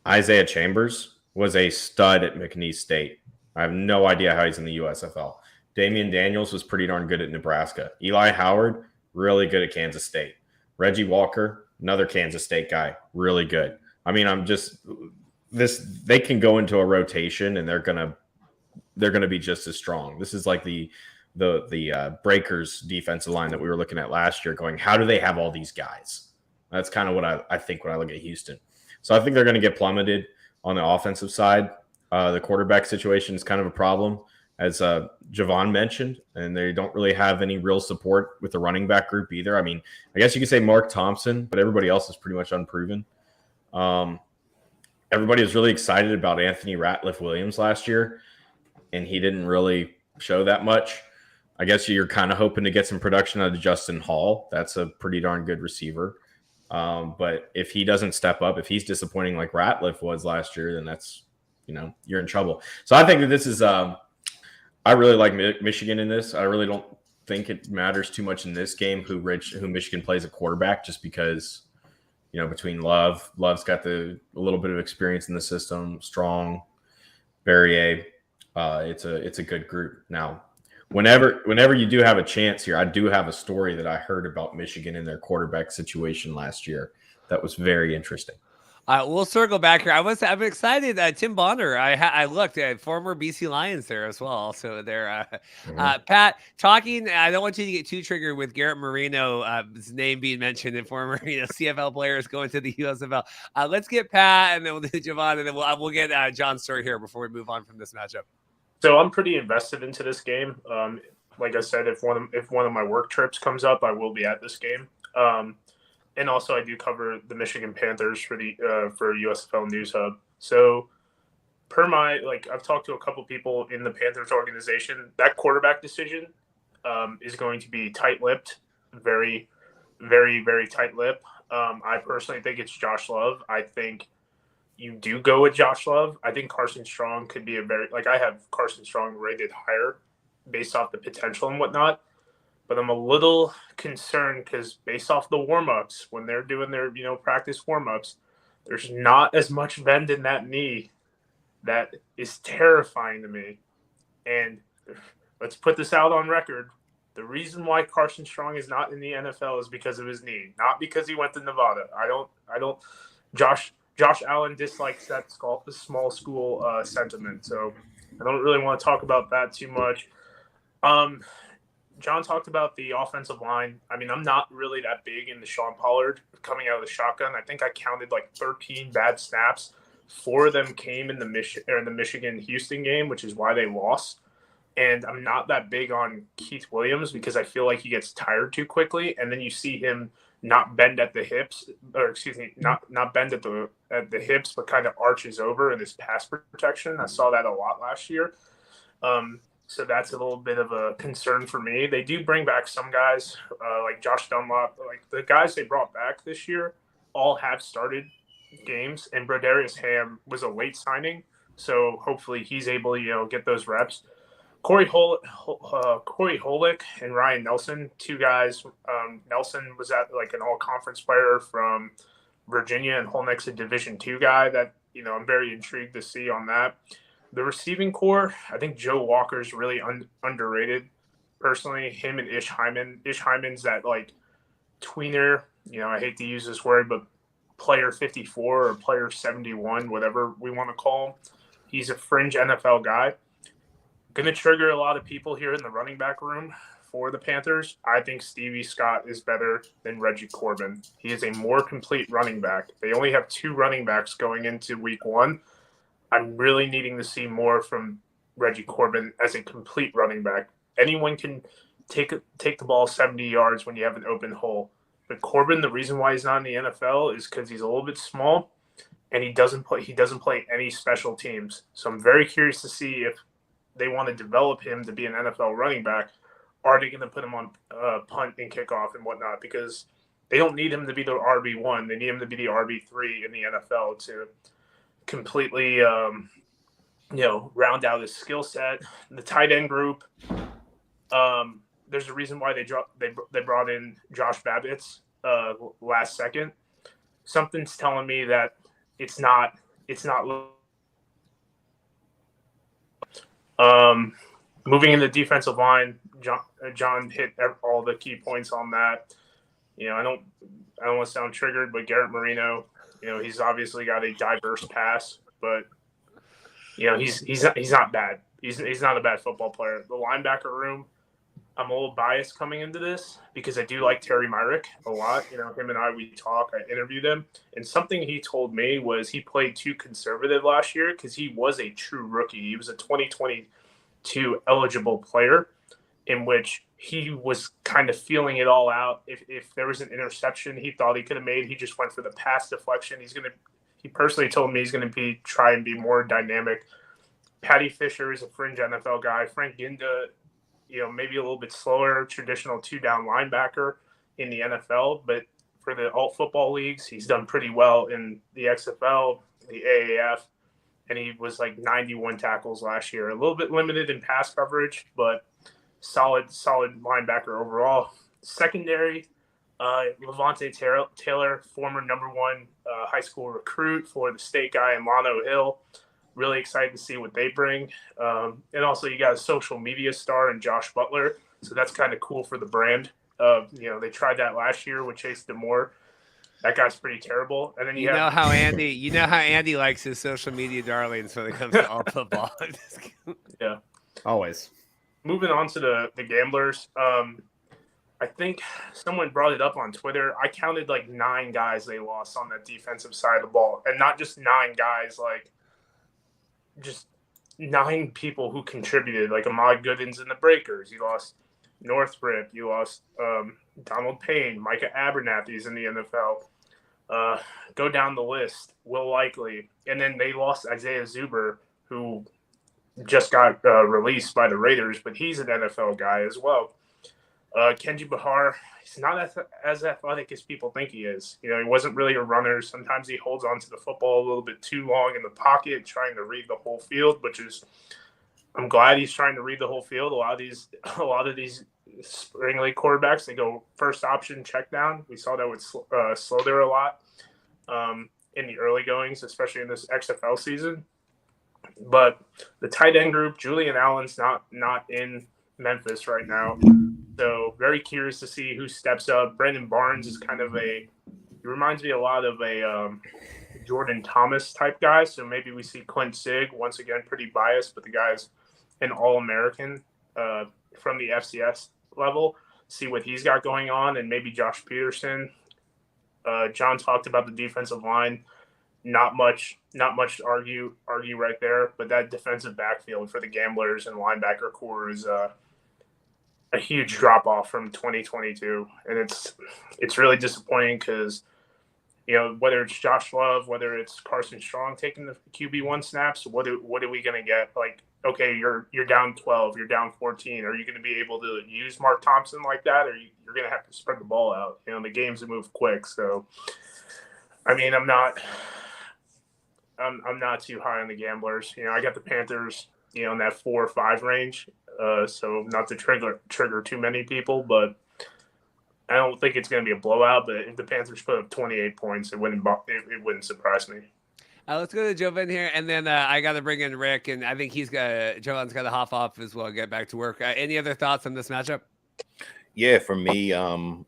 Isaiah Chambers was a stud at McNeese State. I have no idea how he's in the USFL. Damian Daniels was pretty darn good at Nebraska. Eli Howard, really good at Kansas State. Reggie Walker, another Kansas State guy, really good. I mean, they can go into a rotation and they're gonna be just as strong. This is like the Breakers defensive line that we were looking at last year, going, how do they have all these guys? That's kind of what I think when I look at Houston. So I think they're going to get plummeted on the offensive side. The quarterback situation is kind of a problem, as Javon mentioned, and they don't really have any real support with the running back group either. I mean, I guess you could say Mark Thompson, but everybody else is pretty much unproven. Everybody was really excited about Anthony Ratliff Williams last year, and he didn't really show that much. I guess you're kind of hoping to get some production out of Justin Hall. That's a pretty darn good receiver. But if he doesn't step up, if he's disappointing like Ratliff was last year, then that's, you're in trouble. So I think that this is, I really like Michigan in this. I really don't think it matters too much in this game who Michigan plays a quarterback, just because, between Love's got a little bit of experience in the system, Strong, Barrier. It's a good group. Now, whenever you do have a chance here, I do have a story that I heard about Michigan and their quarterback situation last year that was very interesting. We'll circle back here. I'm excited. Tim Bonner. I looked at former BC Lions there as well. So there, Pat, talking. I don't want you to get too triggered with Garrett Marino, his name being mentioned, and former CFL players going to the USFL. Let's get Pat, and then we'll do Javon, and then we'll get John's story here before we move on from this matchup. So I'm pretty invested into this game. Like I said, if one of my work trips comes up, I will be at this game. And also, I do cover the Michigan Panthers for USFL News Hub. So, I've talked to a couple people in the Panthers organization. That quarterback decision is going to be tight-lipped, very, very, very tight-lipped. I personally think it's Josh Love. I think you do go with Josh Love. I think Carson Strong could be I have Carson Strong rated higher based off the potential and whatnot. But I'm a little concerned because based off the warm-ups, when they're doing their, practice warm-ups, there's not as much bend in that knee that is terrifying to me. And let's put this out on record. The reason why Carson Strong is not in the NFL is because of his knee, not because he went to Nevada. Josh Allen dislikes that small school sentiment. So I don't really want to talk about that too much. John talked about the offensive line. I mean, I'm not really that big into Sean Pollard coming out of the shotgun. I think I counted 13 bad snaps 4 of them came in the Michigan-Houston game, which is why they lost. And I'm not that big on Keith Williams because I feel like he gets tired too quickly, and then you see him not bend at the hips, or excuse me, not bend at the hips, but kind of arches over in his pass protection. I saw that a lot last year. So that's a little bit of a concern for me. They do bring back some guys like Josh Dunlop. Like the guys they brought back this year all have started games, and Broderius Ham was a late signing, so hopefully he's able to get those reps. Corey Holick and Ryan Nelson, 2 guys. Nelson was like an all-conference player from Virginia, and Holnick's a Division II guy that I'm very intrigued to see on that. The receiving core, I think Joe Walker's really underrated. Personally, him and Ish Hyman. Ish Hyman's that like tweener. I hate to use this word, but player 54 or player 71, whatever we want to call him. He's a fringe NFL guy. Going to trigger a lot of people here in the running back room for the Panthers. I think Stevie Scott is better than Reggie Corbin. He is a more complete running back. They only have 2 running backs going into week 1. I'm really needing to see more from Reggie Corbin as a complete running back. Anyone can take the ball 70 yards when you have an open hole. But Corbin, the reason why he's not in the NFL is because he's a little bit small and he doesn't play any special teams. So I'm very curious to see if they want to develop him to be an NFL running back. Are they going to put him on punt and kickoff and whatnot? Because they don't need him to be the RB1. They need him to be the RB3 in the NFL to completely, round out his skill set. The tight end group, there's a reason why they brought in Josh Babbitts last second. Something's telling me that it's not. Moving in the defensive line, John hit all the key points on that. I don't want to sound triggered, but Garrett Marino, he's obviously got a diverse pass, but he's not bad. He's not a bad football player. The linebacker room, I'm a little biased coming into this because I do like Terry Myrick a lot. Him and we talk. I interviewed him, and something he told me was he played too conservative last year because he was a true rookie. He was a 2022 eligible player, in which he was kind of feeling it all out. If there was an interception he thought he could have made, he just went for the pass deflection. He personally told me he's going to try and be more dynamic. Patty Fisher is a fringe NFL guy. Frank Ginda, maybe a little bit slower, traditional 2-down linebacker in the NFL, but for the alt football leagues, he's done pretty well in the XFL, the AAF, and he was like 91 tackles last year. A little bit limited in pass coverage, but solid linebacker overall. Secondary, Levante Taylor, former number 1 high school recruit, Florida State guy, and Lano Hill. Really excited to see what they bring. And also you got a social media star in Josh Butler. So that's kind of cool for the brand. They tried that last year with Chase Demore. That guy's pretty terrible. And then you know how Andy likes his social media darlings when it comes to all football. Yeah, always. Moving on to the gamblers. I think someone brought it up on Twitter. I counted like 9 guys they lost on that defensive side of the ball, and not just 9 guys, like just 9 people who contributed. Like Ahmad Gooden's in the Breakers. You lost Northrop. You lost Donald Payne. Micah Abernathy's in the NFL. Go down the list. Will Likely. And then they lost Isaiah Zuber, who just got released by the Raiders, but he's an NFL guy as well. Kenji Bahar, he's not as athletic as people think he is. He wasn't really a runner. Sometimes he holds on to the football a little bit too long in the pocket, trying to read the whole field, I'm glad he's trying to read the whole field. A lot of these spring league quarterbacks, they go first option check down. We saw that with Slaughter a lot in the early goings, especially in this XFL season. But the tight end group, Julian Allen's not in Memphis right now. So very curious to see who steps up. Brandon Barnes is he reminds me a lot of a Jordan Thomas type guy. So maybe we see Clint Sig, once again, pretty biased, but the guy's an All-American from the FCS level. See what he's got going on, and maybe Josh Peterson. John talked about the defensive line. not much to argue right there. But that defensive backfield for the Gamblers and linebacker core is a huge drop off from 2022, and it's really disappointing because whether it's Josh Love, whether it's Carson Strong taking the QB1 snaps, what are we gonna get? Like, okay, you're down 12, you're down 14. Are you going to be able to use Mark Thompson like that, or you're going to have to spread the ball out? The games have moved quick, so I mean, I'm not too high on the Gamblers. I got the Panthers, in that 4 or 5 range. So not to trigger too many people, but I don't think it's going to be a blowout. But if the Panthers put up 28 points, it wouldn't surprise me. Let's go to Jovan here, and then I got to bring in Rick, and I think Jovan's got to hop off as well, get back to work. Any other thoughts on this matchup? Yeah, for me, I'm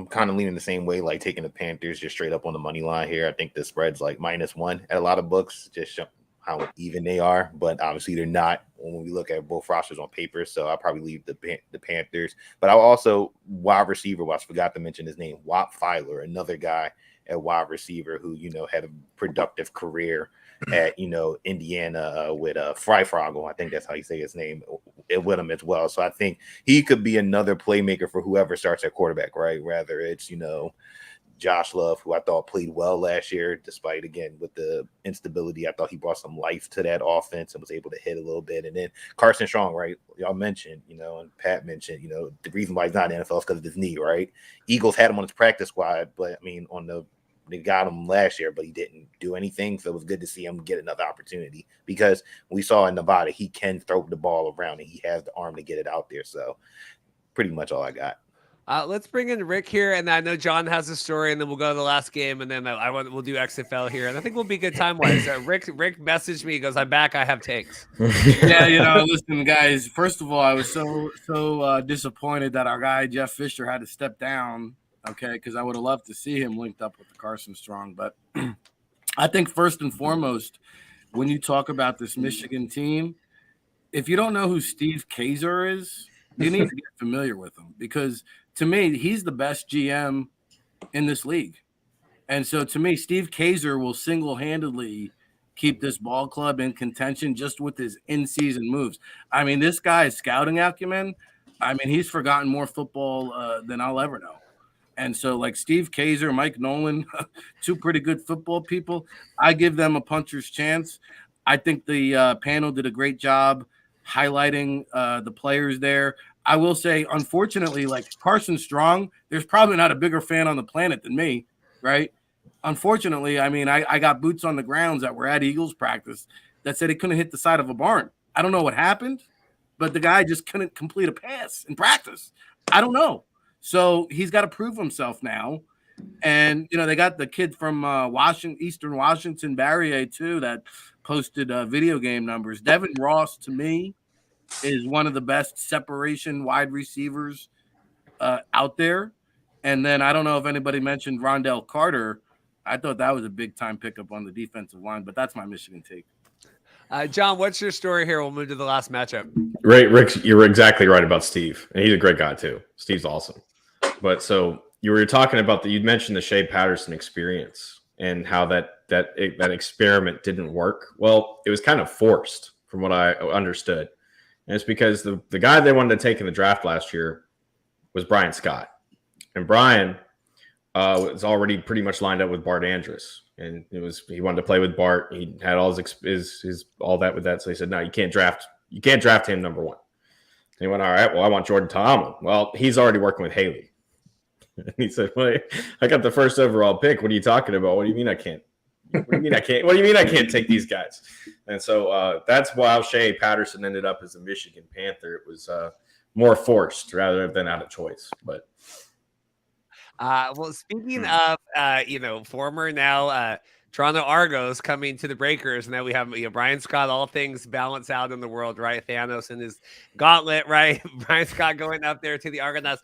kind of leaning the same way, like taking the Panthers just straight up on the money line here. I think the spread's like -1 at a lot of books, just show how even they are, but obviously they're not when we look at both rosters on paper. So I'll probably leave the Panthers, but I'll also wide receiver. I forgot to mention his name, Whop Filer, another guy at wide receiver who had a productive career at Indiana with Freifragel. I think that's how you say his name, with him as well. So I think he could be another playmaker for whoever starts at quarterback, right? Rather it's Josh Love, who I thought played well last year, despite again with the instability. I thought he brought some life to that offense and was able to hit a little bit. And then Carson Strong, right? Y'all mentioned, and Pat mentioned, the reason why he's not in the NFL is because of his knee, right? Eagles had him on his practice squad, but I mean they got him last year, but he didn't do anything. So it was good to see him get another opportunity because we saw in Nevada, he can throw the ball around and he has the arm to get it out there. So pretty much all I got. Let's bring in Rick here, and I know John has a story, and then we'll go to the last game, and then we'll do XFL here, and I think we'll be good time-wise. Rick messaged me, he goes, "I'm back, I have takes." Yeah, listen, guys. First of all, I was so disappointed that our guy Jeff Fisher had to step down. Okay, because I would have loved to see him linked up with the Carson Strong. But I think first and foremost, when you talk about this Michigan team, if you don't know who Steve Kaiser is, you need to get familiar with him because to me, he's the best GM in this league. And so to me, Steve Kaiser will single-handedly keep this ball club in contention just with his in-season moves. I mean, this guy's scouting acumen, he's forgotten more football than I'll ever know. And so, like Steve Kaiser, Mike Nolan, 2 pretty good football people. I give them a puncher's chance. I think the panel did a great job highlighting the players there. I will say, unfortunately, like Carson Strong, there's probably not a bigger fan on the planet than me, right? Unfortunately, I got boots on the grounds that were at Eagles practice that said he couldn't hit the side of a barn. I don't know what happened, but the guy just couldn't complete a pass in practice. I don't know. So he's got to prove himself now. And, they got the kid from Eastern Washington, Barrier, too, that posted video game numbers. Devin Ross, to me, is one of the best separation wide receivers out there. And then I don't know if anybody mentioned Rondell Carter. I thought that was a big-time pickup on the defensive line, but that's my Michigan take. John, what's your story here? We'll move to the last matchup. Right, Rick, you're exactly right about Steve. And he's a great guy, too. Steve's awesome. But so you were talking about you'd mentioned the Shea Patterson experience and how that experiment didn't work. Well, it was kind of forced from what I understood. And it's because the guy they wanted to take in the draft last year was Brian Scott. And Brian was already pretty much lined up with Bart Andrus. And he wanted to play with Bart. He had all his all that with that. So he said, no, you can't draft him number 1. And he went, all right, well, I want Jordan Tomlin. Well, he's already working with Haley. And he said, well, I got the first overall pick. What are you talking about? What do you mean I can't? What do you mean I can't? What do you mean I can't take these guys? And so that's why Shea Patterson ended up as a Michigan Panther. It was more forced rather than out of choice. But well, speaking of former now Toronto Argos coming to the Breakers, and now we have Brian Scott, all things balance out in the world, right? Thanos and his gauntlet, right? Brian Scott going up there to the Argonauts.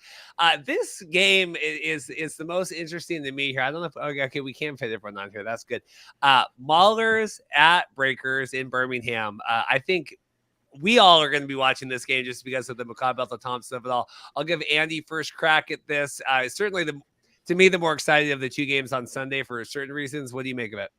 This game is the most interesting to me here. I don't know if okay, we can fit everyone on here. That's good. Maulers at Breakers in Birmingham. I think we all are going to be watching this game just because of the Macabre Bethel Thompson of it all. I'll give Andy first crack at this. Certainly to me, the more excited of the 2 games on Sunday for certain reasons. What do you make of it?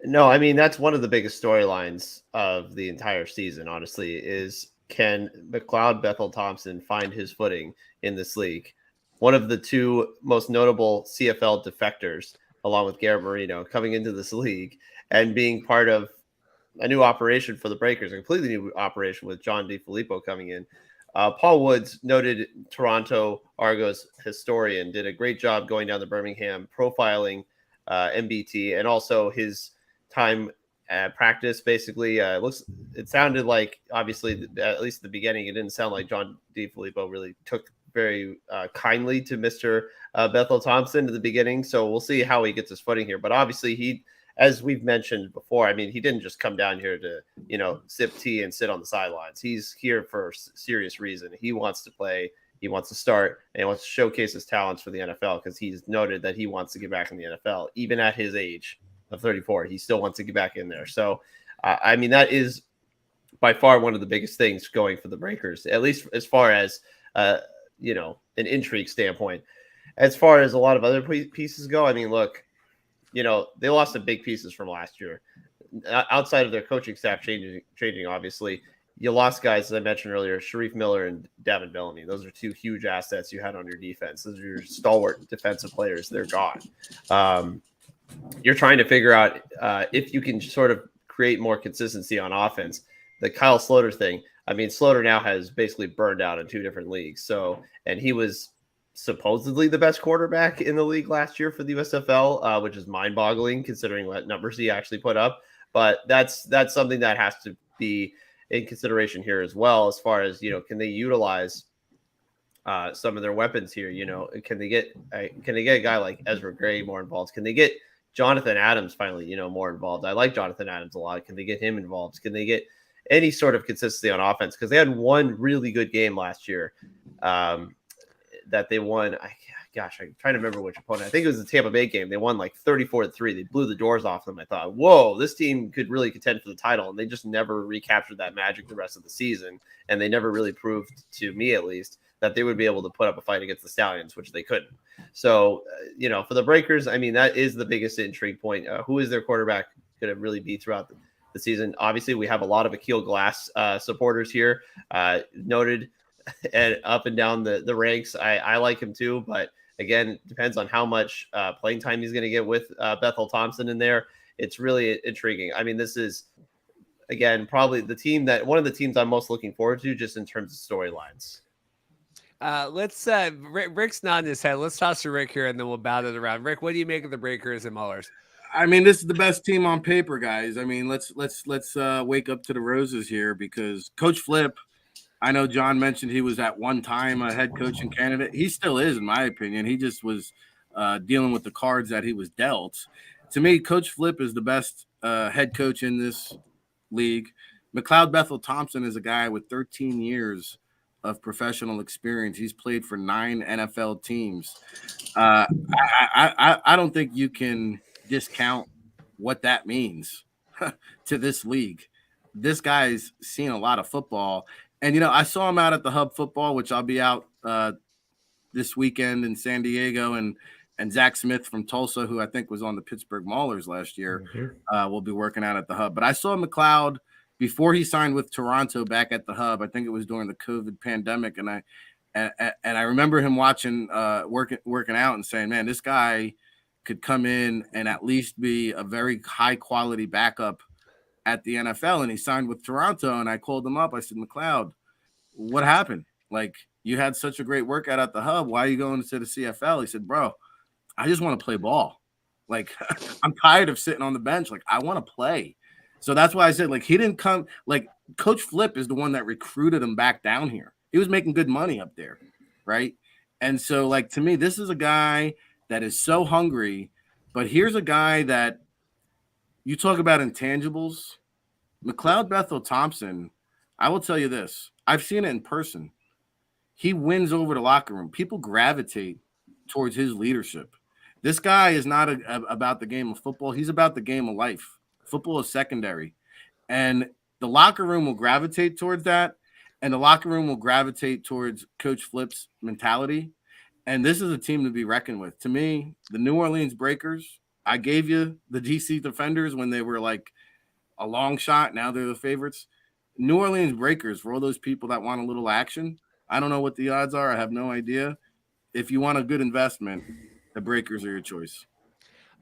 No, I mean, that's one of the biggest storylines of the entire season, honestly, is can McLeod Bethel Thompson find his footing in this league? One of the two most notable CFL defectors, along with Garrett Marino, coming into this league and being part of a new operation for the Breakers, a completely new operation with John DeFilippo coming in. Paul Woods, noted Toronto Argos historian, did a great job going down to Birmingham, profiling MBT and also his time at practice. Basically, it sounded like, obviously, at least at the beginning, it didn't sound like John DeFilippo really took very kindly to Mr. Bethel Thompson at the beginning. So we'll see how he gets his footing here. But obviously, he, as we've mentioned before, I mean, he didn't just come down here to, sip tea and sit on the sidelines. He's here for a serious reason. He wants to play. He wants to start, and he wants to showcase his talents for the NFL because he's noted that he wants to get back in the NFL. Even at his age of 34, he still wants to get back in there. So, I mean, that is by far one of the biggest things going for the Breakers, at least as far as, an intrigue standpoint. As far as a lot of other pieces go, I mean, look, they lost some big pieces from last year. Outside of their coaching staff changing, obviously, you lost guys, as I mentioned earlier, Sharif Miller and Davin Bellamy. Those are two huge assets you had on your defense. Those are your stalwart defensive players. They're gone. You're trying to figure out if you can sort of create more consistency on offense. The Kyle Sloter thing, I mean, Sloter now has basically burned out in two different leagues. So, and he was supposedly the best quarterback in the league last year for the USFL, which is mind-boggling considering what numbers he actually put up. But that's something that has to be in consideration here as well, as far as, can they utilize some of their weapons here? Can they get a guy like Ezra Gray more involved? Can they get Jonathan Adams finally, more involved? I like Jonathan Adams a lot. Can they get him involved? Can they get any sort of consistency on offense? Because they had one really good game last year that they won. I'm trying to remember which opponent. I think it was the Tampa Bay game. They won like 34-3. They blew the doors off them. I thought, whoa, this team could really contend for the title. And they just never recaptured that magic the rest of the season. And they never really proved, to me at least, that they would be able to put up a fight against the Stallions, which they couldn't. So, for the Breakers, I mean, that is the biggest intrigue point. Who is their quarterback going to really be throughout the season? Obviously, we have a lot of Akil Glass supporters here, noted and up and down the ranks. I like him too, but again, it depends on how much playing time he's going to get with Bethel Thompson in there. It's really intriguing. I mean, this is, again, probably one of the teams I'm most looking forward to just in terms of storylines. Rick's nodding his head. Let's toss to Rick here and then we'll battle it around. Rick, what do you make of the Breakers and Maulers? I mean, this is the best team on paper, guys. I mean, let's wake up to the roses here, because Coach Flip, I know John mentioned he was at one time a head coaching candidate. He still is, in my opinion. He just was dealing with the cards that he was dealt. To me, Coach Flip is the best head coach in this league. McLeod Bethel Thompson is a guy with 13 years of professional experience. He's played for 9 NFL teams. I don't think you can discount what that means to this league. This guy's seen a lot of football. And, I saw him out at the Hub Football, which I'll be out this weekend in San Diego. And Zach Smith from Tulsa, who I think was on the Pittsburgh Maulers last year, will be working out at the Hub. But I saw McLeod before he signed with Toronto back at the Hub. I think it was during the COVID pandemic. And I remember him watching, working out and saying, man, this guy could come in and at least be a very high-quality backup at the NFL. And he signed with Toronto, and I called him up. I said, McLeod, what happened? Like, you had such a great workout at the Hub. Why are you going to the CFL? He said, bro, I just want to play ball. Like, I'm tired of sitting on the bench. Like, I want to play. So that's why I said, like, he didn't come. Like, Coach Flip is the one that recruited him back down here. He was making good money up there, right? And so, like, to me, this is a guy that is so hungry. But here's a guy that you talk about intangibles. McLeod Bethel Thompson, I will tell you this. I've seen it in person. He wins over the locker room. People gravitate towards his leadership. This guy is not about the game of football. He's about the game of life. Football is secondary. And the locker room will gravitate towards that. And the locker room will gravitate towards Coach Flip's mentality. And this is a team to be reckoned with. To me, the New Orleans Breakers I gave you the DC Defenders when they were like a long shot. Now they're the favorites. New Orleans Breakers, for all those people that want a little action. I don't know what the odds are. I have no idea. If you want a good investment, the Breakers are your choice.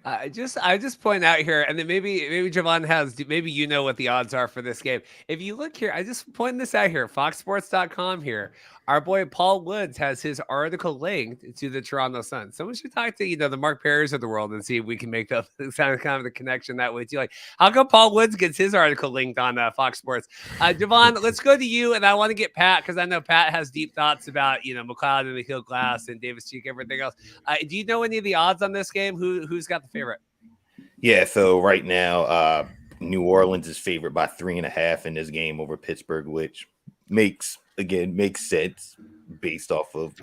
I just point out here, and then maybe Javon has, maybe you know what the odds are for this game. If you look here, I just point this out here, foxsports.com here. Our boy Paul Woods has his article linked to the Toronto Sun. Someone should talk to, the Mark Perrys of the world and see if we can make the kind of the connection that way too. Like, how come Paul Woods gets his article linked on Fox Sports? Javon, let's go to you, and I want to get Pat, because I know Pat has deep thoughts about, McLeod and the Hill Glass and Davis Cheek, everything else. Do you know any of the odds on this game? Who's got the favorite? Yeah, so right now, New Orleans is favored by 3.5 in this game over Pittsburgh, which makes sense based off of,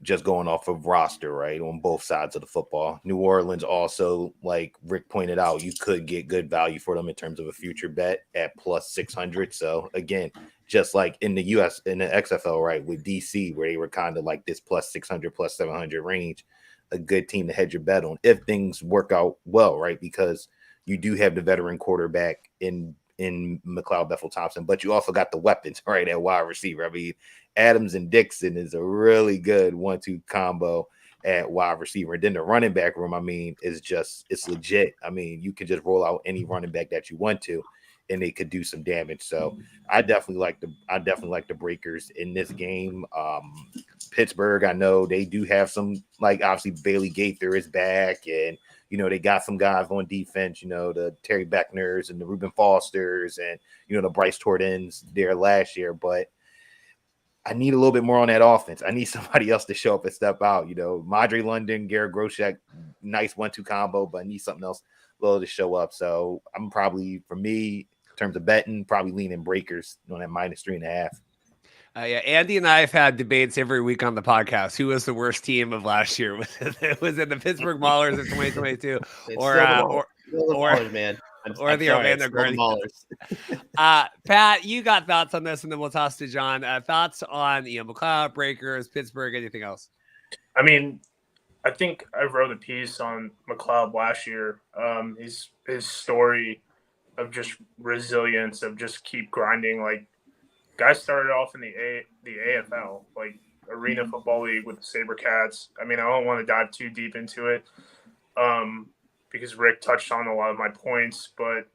just going off of roster, right, on both sides of the football. New Orleans also, like Rick pointed out, you could get good value for them in terms of a future bet at plus 600. So again, just like in the XFL, right, with DC, where they were kind of like this plus 600, plus 700 range, a good team to hedge your bet on if things work out well, right? Because you do have the veteran quarterback in McLeod Bethel-Thompson, but you also got the weapons, right, at wide receiver. I mean, Adams and Dixon is a really good 1-2 combo at wide receiver. And then the running back room, I mean, it's legit. I mean, you can just roll out any running back that you want to, and they could do some damage. So I definitely like the Breakers in this game. Pittsburgh, I know they do have some, like, obviously Bailey Gaither is back, and they got some guys on defense, the Terry Beckners and the Reuben Fosters and the Bryce Tortons there last year. But I need a little bit more on that offense. I need somebody else to show up and step out. Madre London, Garrett Groshek, nice 1-2 combo, but I need something else a little to show up. So I'm probably, for me, in terms of betting, probably leaning Breakers on that minus 3.5. Yeah, Andy and I have had debates every week on the podcast. Who was the worst team of last year? Was it the Pittsburgh Maulers of 2022, or Maulers, man? Or the Orlando Guardians? Pat, you got thoughts on this, and then we'll toss to John. Thoughts on McLeod, Breakers, Pittsburgh, anything else? I mean, I think I wrote a piece on McLeod last year. His story of just resilience, of just keep grinding, like. Guys started off in the AFL, like Arena Football League with the SaberCats. I mean, I don't want to dive too deep into it because Rick touched on a lot of my points. But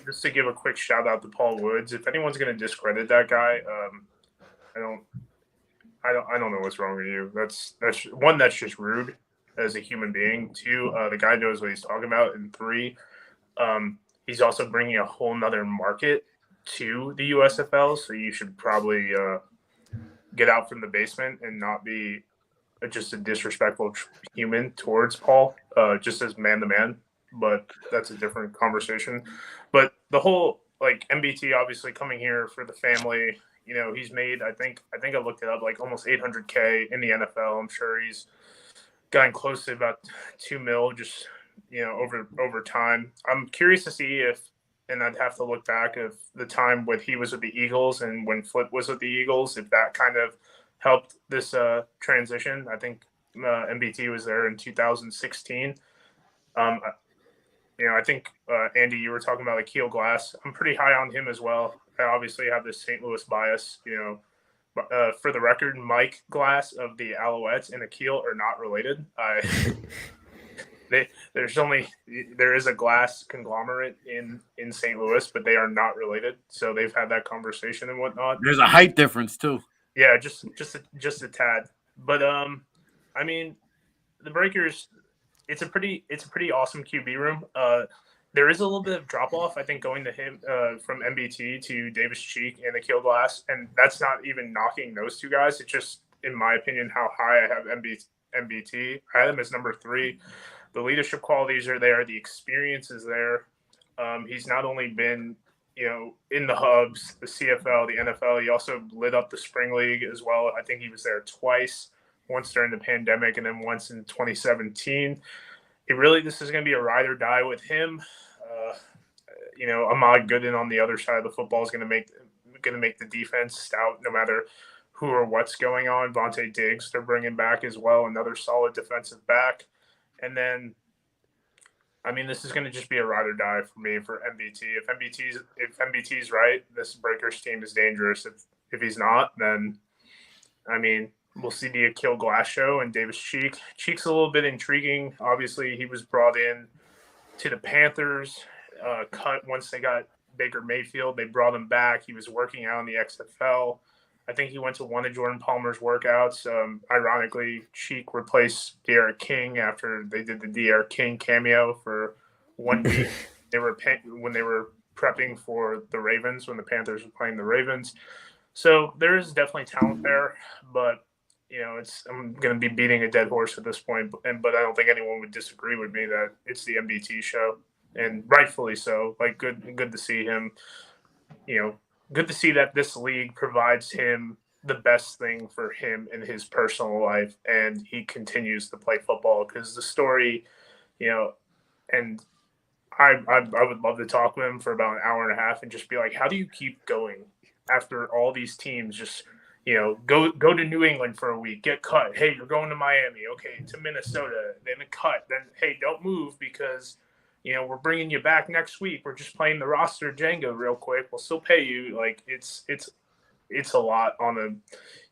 just to give a quick shout out to Paul Woods, if anyone's going to discredit that guy, I don't know what's wrong with you. That's one, that's just rude as a human being. Two, the guy knows what he's talking about. And three, he's also bringing a whole nother market to the USFL, so you should probably get out from the basement and not be just a disrespectful human towards Paul, just as man to man. But that's a different conversation. But the whole, like, MBT obviously coming here for the family, he's made, I think I looked it up, like almost $800K in the NFL. I'm sure he's gotten close to about $2 million just over time. I'm curious to see if, and I'd have to look back of the time when he was with the Eagles and when Flip was with the Eagles, if that kind of helped this transition. I think MBT was there in 2016. I think, Andy, you were talking about Akil Glass. I'm pretty high on him as well. I obviously have this St. Louis bias. For the record, Mike Glass of the Alouettes and Akil are not related. There is a glass conglomerate in St. Louis, but they are not related. So they've had that conversation and whatnot. There's a height difference too. Yeah, just a tad. But I mean, the Breakers, it's a pretty awesome QB room. There is a little bit of drop off, I think, going to him from MBT to Davis Cheek and Akil Glass, and that's not even knocking those two guys. It's just, in my opinion, how high I have MBT. I had him as number 3. The leadership qualities are there. The experience is there. He's not only been, in the hubs, the CFL, the NFL. He also lit up the spring league as well. I think he was there twice, once during the pandemic and then once in 2017. This is going to be a ride or die with him. Ahmad Gooden on the other side of the football is going to make the defense stout no matter who or what's going on. Vontae Diggs they're bringing back as well, another solid defensive back. And then I mean, this is going to just be a ride or die for me for MBT. If MBT's right, this Breakers team is dangerous. If he's not, then I mean, we'll see the Akil Glass show and Davis Cheek. Cheek's a little bit intriguing. Obviously, he was brought in to the Panthers, cut once they got Baker Mayfield. They brought him back. He was working out in the XFL. I think he went to one of Jordan Palmer's workouts. Ironically, Cheek replaced De'Aaron King after they did the De'Aaron King cameo for 1 week. When they were prepping for the Ravens, when the Panthers were playing the Ravens. So there is definitely talent there, but I'm going to be beating a dead horse at this point. But I don't think anyone would disagree with me that it's the MBT show, and rightfully so. Like good to see him. Good to see that this league provides him the best thing for him in his personal life, and he continues to play football because the story, and I would love to talk with him for about an hour and a half and just be like, how do you keep going after all these teams just, go to New England for a week, get cut. Hey, you're going to Miami. Okay, to Minnesota, then a cut. Then, hey, don't move because, we're bringing you back next week. We're just playing the roster Jenga real quick. We'll still pay you. Like it's a lot on a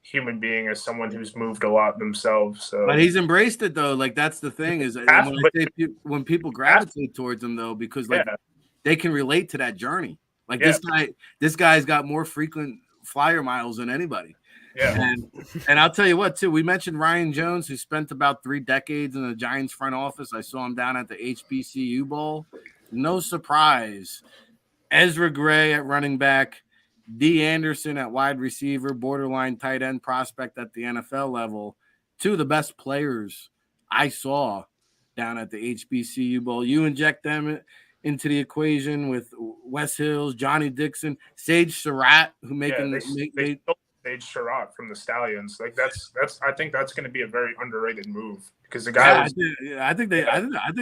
human being as someone who's moved a lot themselves. So, but he's embraced it though. Like that's the thing is when people gravitate towards him though, because they can relate to that journey. Like this guy's got more frequent flyer miles than anybody. Yeah. And I'll tell you what, too, we mentioned Ryan Jones, who spent about 3 decades in the Giants front office. I saw him down at the HBCU Bowl. No surprise. Ezra Gray at running back, D. Anderson at wide receiver, borderline tight end prospect at the NFL level. 2 of the best players I saw down at the HBCU Bowl. You inject them into the equation with Wes Hills, Johnny Dixon, Sage Surratt, who they Sage Surratt from the Stallions. Like that's I think that's going to be a very underrated move because the guy. I think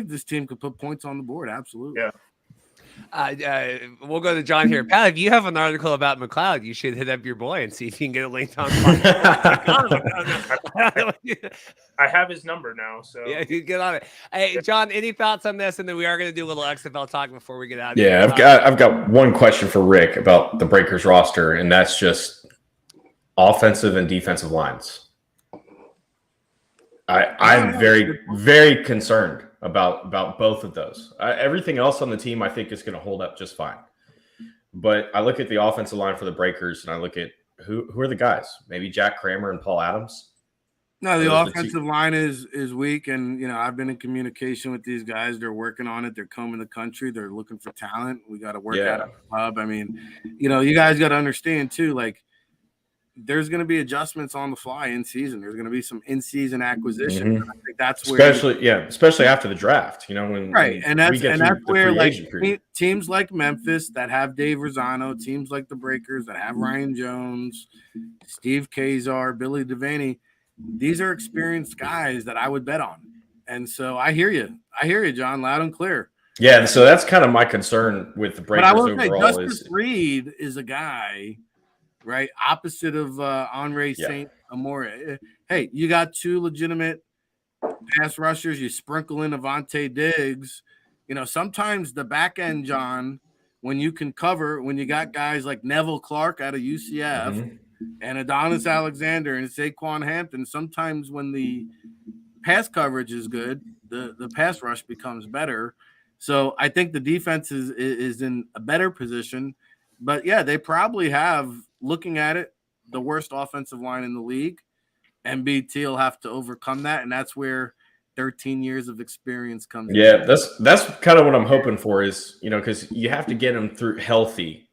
this team could put points on the board. Absolutely. Yeah. We'll go to John here. Pat, if you have an article about McLeod, you should hit up your boy and see if you can get it linked on. I have his number now, so yeah, you get on it. Hey, John, any thoughts on this? And then we are going to do a little XFL talk before we get out. Yeah, I've got one question for Rick about the Breakers roster, and that's just offensive and defensive lines. I'm very, very concerned about both of those. Everything else on the team, I think, is going to hold up just fine. But I look at the offensive line for the Breakers, and I look at who are the guys? Maybe Jack Kramer and Paul Adams. No, the offensive line is weak, and I've been in communication with these guys. They're working on it. They're combing the country. They're looking for talent. We got to work out at the club. I mean, you guys got to understand too. Like, there's going to be adjustments on the fly in season. There's going to be some in-season acquisition. Mm-hmm. I think that's where, especially after the draft. When that's where like teams like Memphis that have Dave Rosano, teams like the Breakers that have Ryan Jones, Steve Kazar, Billy Devaney. These are experienced guys that I would bet on. And so I hear you, John, loud and clear. Yeah, so that's kind of my concern with the Breakers but I will overall. Say, Justice Reed is a guy, right, opposite of Henri St. Amour. Hey, you got 2 legitimate pass rushers. You sprinkle in Avonte Diggs. Sometimes the back end, John, when you can cover, when you got guys like Neville Clark out of UCF and Adonis Alexander and Saquon Hampton, sometimes when the pass coverage is good, the pass rush becomes better. So I think the defense is in a better position. But, yeah, they probably have, looking at it, the worst offensive line in the league. MBT will have to overcome that, and that's where 13 years of experience comes in. Yeah, that's kind of what I'm hoping for is, because you have to get them healthy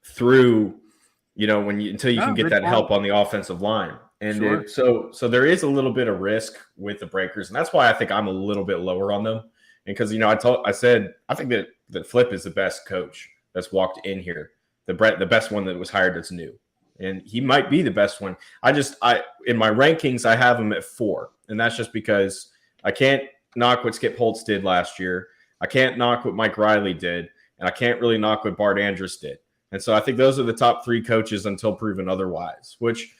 through, until you can get that help on the offensive line. And so there is a little bit of risk with the Breakers, and that's why I think I'm a little bit lower on them. And because, I said I think that Flip is the best coach that's walked in here. The best one that was hired that's new. And he might be the best one. In my rankings, I have him at 4. And that's just because I can't knock what Skip Holtz did last year. I can't knock what Mike Riley did. And I can't really knock what Bart Andrus did. And so I think those are the top 3 coaches until proven otherwise, which,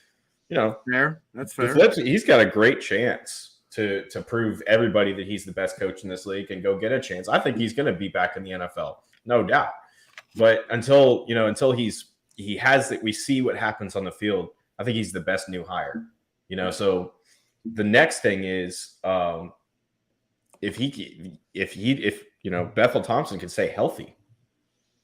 fair. That's fair. Flip, he's got a great chance to prove everybody that he's the best coach in this league and go get a chance. I think he's going to be back in the NFL, no doubt. But until he has that, we see what happens on the field. I think he's the best new hire. So the next thing is if Bethel Thompson can stay healthy,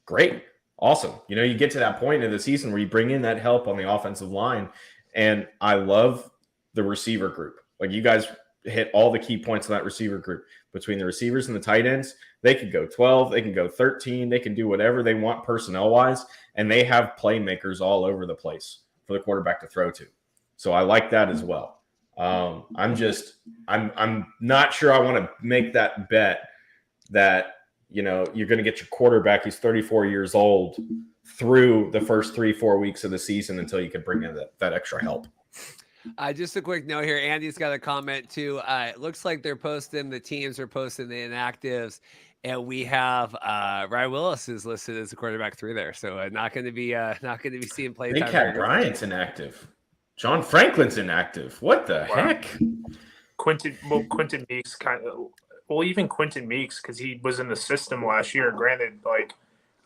great, awesome. You get to that point in the season where you bring in that help on the offensive line, and I love the receiver group. Like, you guys hit all the key points in that receiver group. Between the receivers and the tight ends, they can go 12, they can go 13, they can do whatever they want personnel-wise, and they have playmakers all over the place for the quarterback to throw to. So I like that as well. I'm not sure I want to make that bet that you're going to get your quarterback, he's 34 years old, through the first 3-4 weeks of the season until you can bring in that extra help. Just a quick note here. Andy's got a comment too. It looks like the teams are posting the inactives, and we have Ryan Willis is listed as a quarterback 3 there. So not going to be seeing play time. Cat Bryant's inactive. John Franklin's inactive. What the heck? Quentin Meeks even Quentin Meeks, because he was in the system last year. Granted,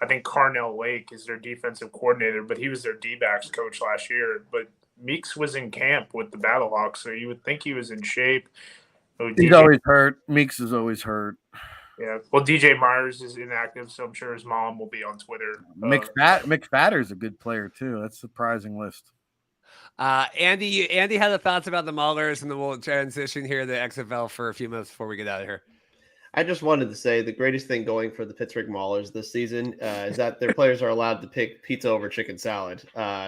I think Carnell Lake is their defensive coordinator, but he was their D-backs coach last year. But Meeks was in camp with the Battlehawks, so you would think he was in shape. He's always hurt. Meeks is always hurt. Yeah. Well, DJ Myers is inactive, so I'm sure his mom will be on Twitter. McFadder's a good player too. That's a surprising list. Andy had the thoughts about the Maulers, and then we'll transition here to the XFL for a few minutes before we get out of here. I just wanted to say the greatest thing going for the Pittsburgh Maulers this season is that their players are allowed to pick pizza over chicken salad.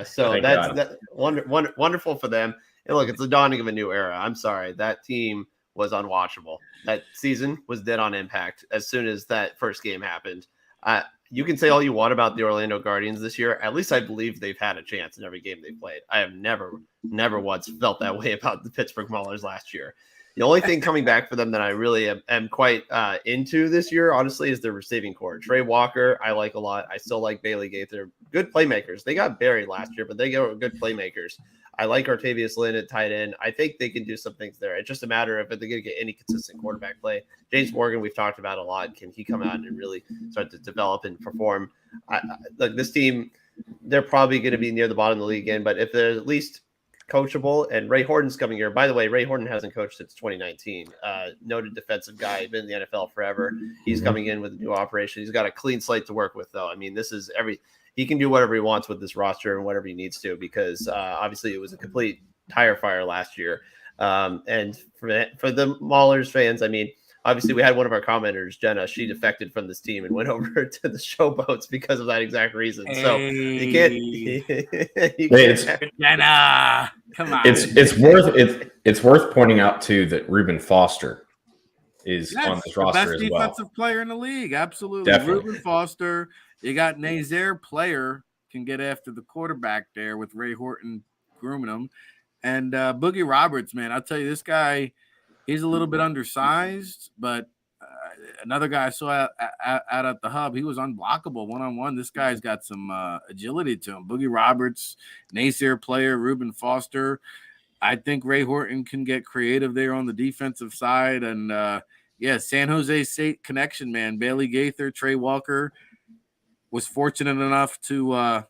So that's wonderful for them. And look, it's the dawning of a new era. I'm sorry. That team was unwatchable. That season was dead on impact as soon as that first game happened. You can say all you want about the Orlando Guardians this year. At least I believe they've had a chance in every game they played. I have never once felt that way about the Pittsburgh Maulers last year. The only thing coming back for them that I really am quite into this year, honestly, is their receiving core. Trey Walker, I like a lot. I still like Bailey Gaither. Good playmakers. They got buried last year, but they got good playmakers. I like Artavius Lynn at tight end. I think they can do some things there. It's just a matter of if they're going to get any consistent quarterback play. James Morgan, we've talked about a lot. Can he come out and really start to develop and perform? Look, this team, they're probably going to be near the bottom of the league again, but if they're at least coachable, and Ray Horton's coming here. By the way, Ray Horton hasn't coached since 2019. Noted defensive guy, been in the NFL forever. He's coming in with a new operation. He's got a clean slate to work with, though. I mean, he can do whatever he wants with this roster and whatever he needs to, because obviously it was a complete tire fire last year. And for the Maulers fans, I mean, obviously we had one of our commenters, Jenna, she defected from this team and went over to the Showboats because of that exact reason. So you can't Jenna, come on. It's worth pointing out too that Reuben Foster is on this roster as well. Best defensive player in the league, absolutely. Definitely. Reuben Foster. You got Nazaire Player can get after the quarterback there with Ray Horton grooming him, and Boogie Roberts, man, I'll tell you, this guy. He's a little bit undersized, but another guy I saw out at the hub, he was unblockable one-on-one. This guy's got some agility to him. Boogie Roberts, Nazaire Player, Reuben Foster. I think Ray Horton can get creative there on the defensive side. And, San Jose State connection, man. Bailey Gaither, Trey Walker. Was fortunate enough to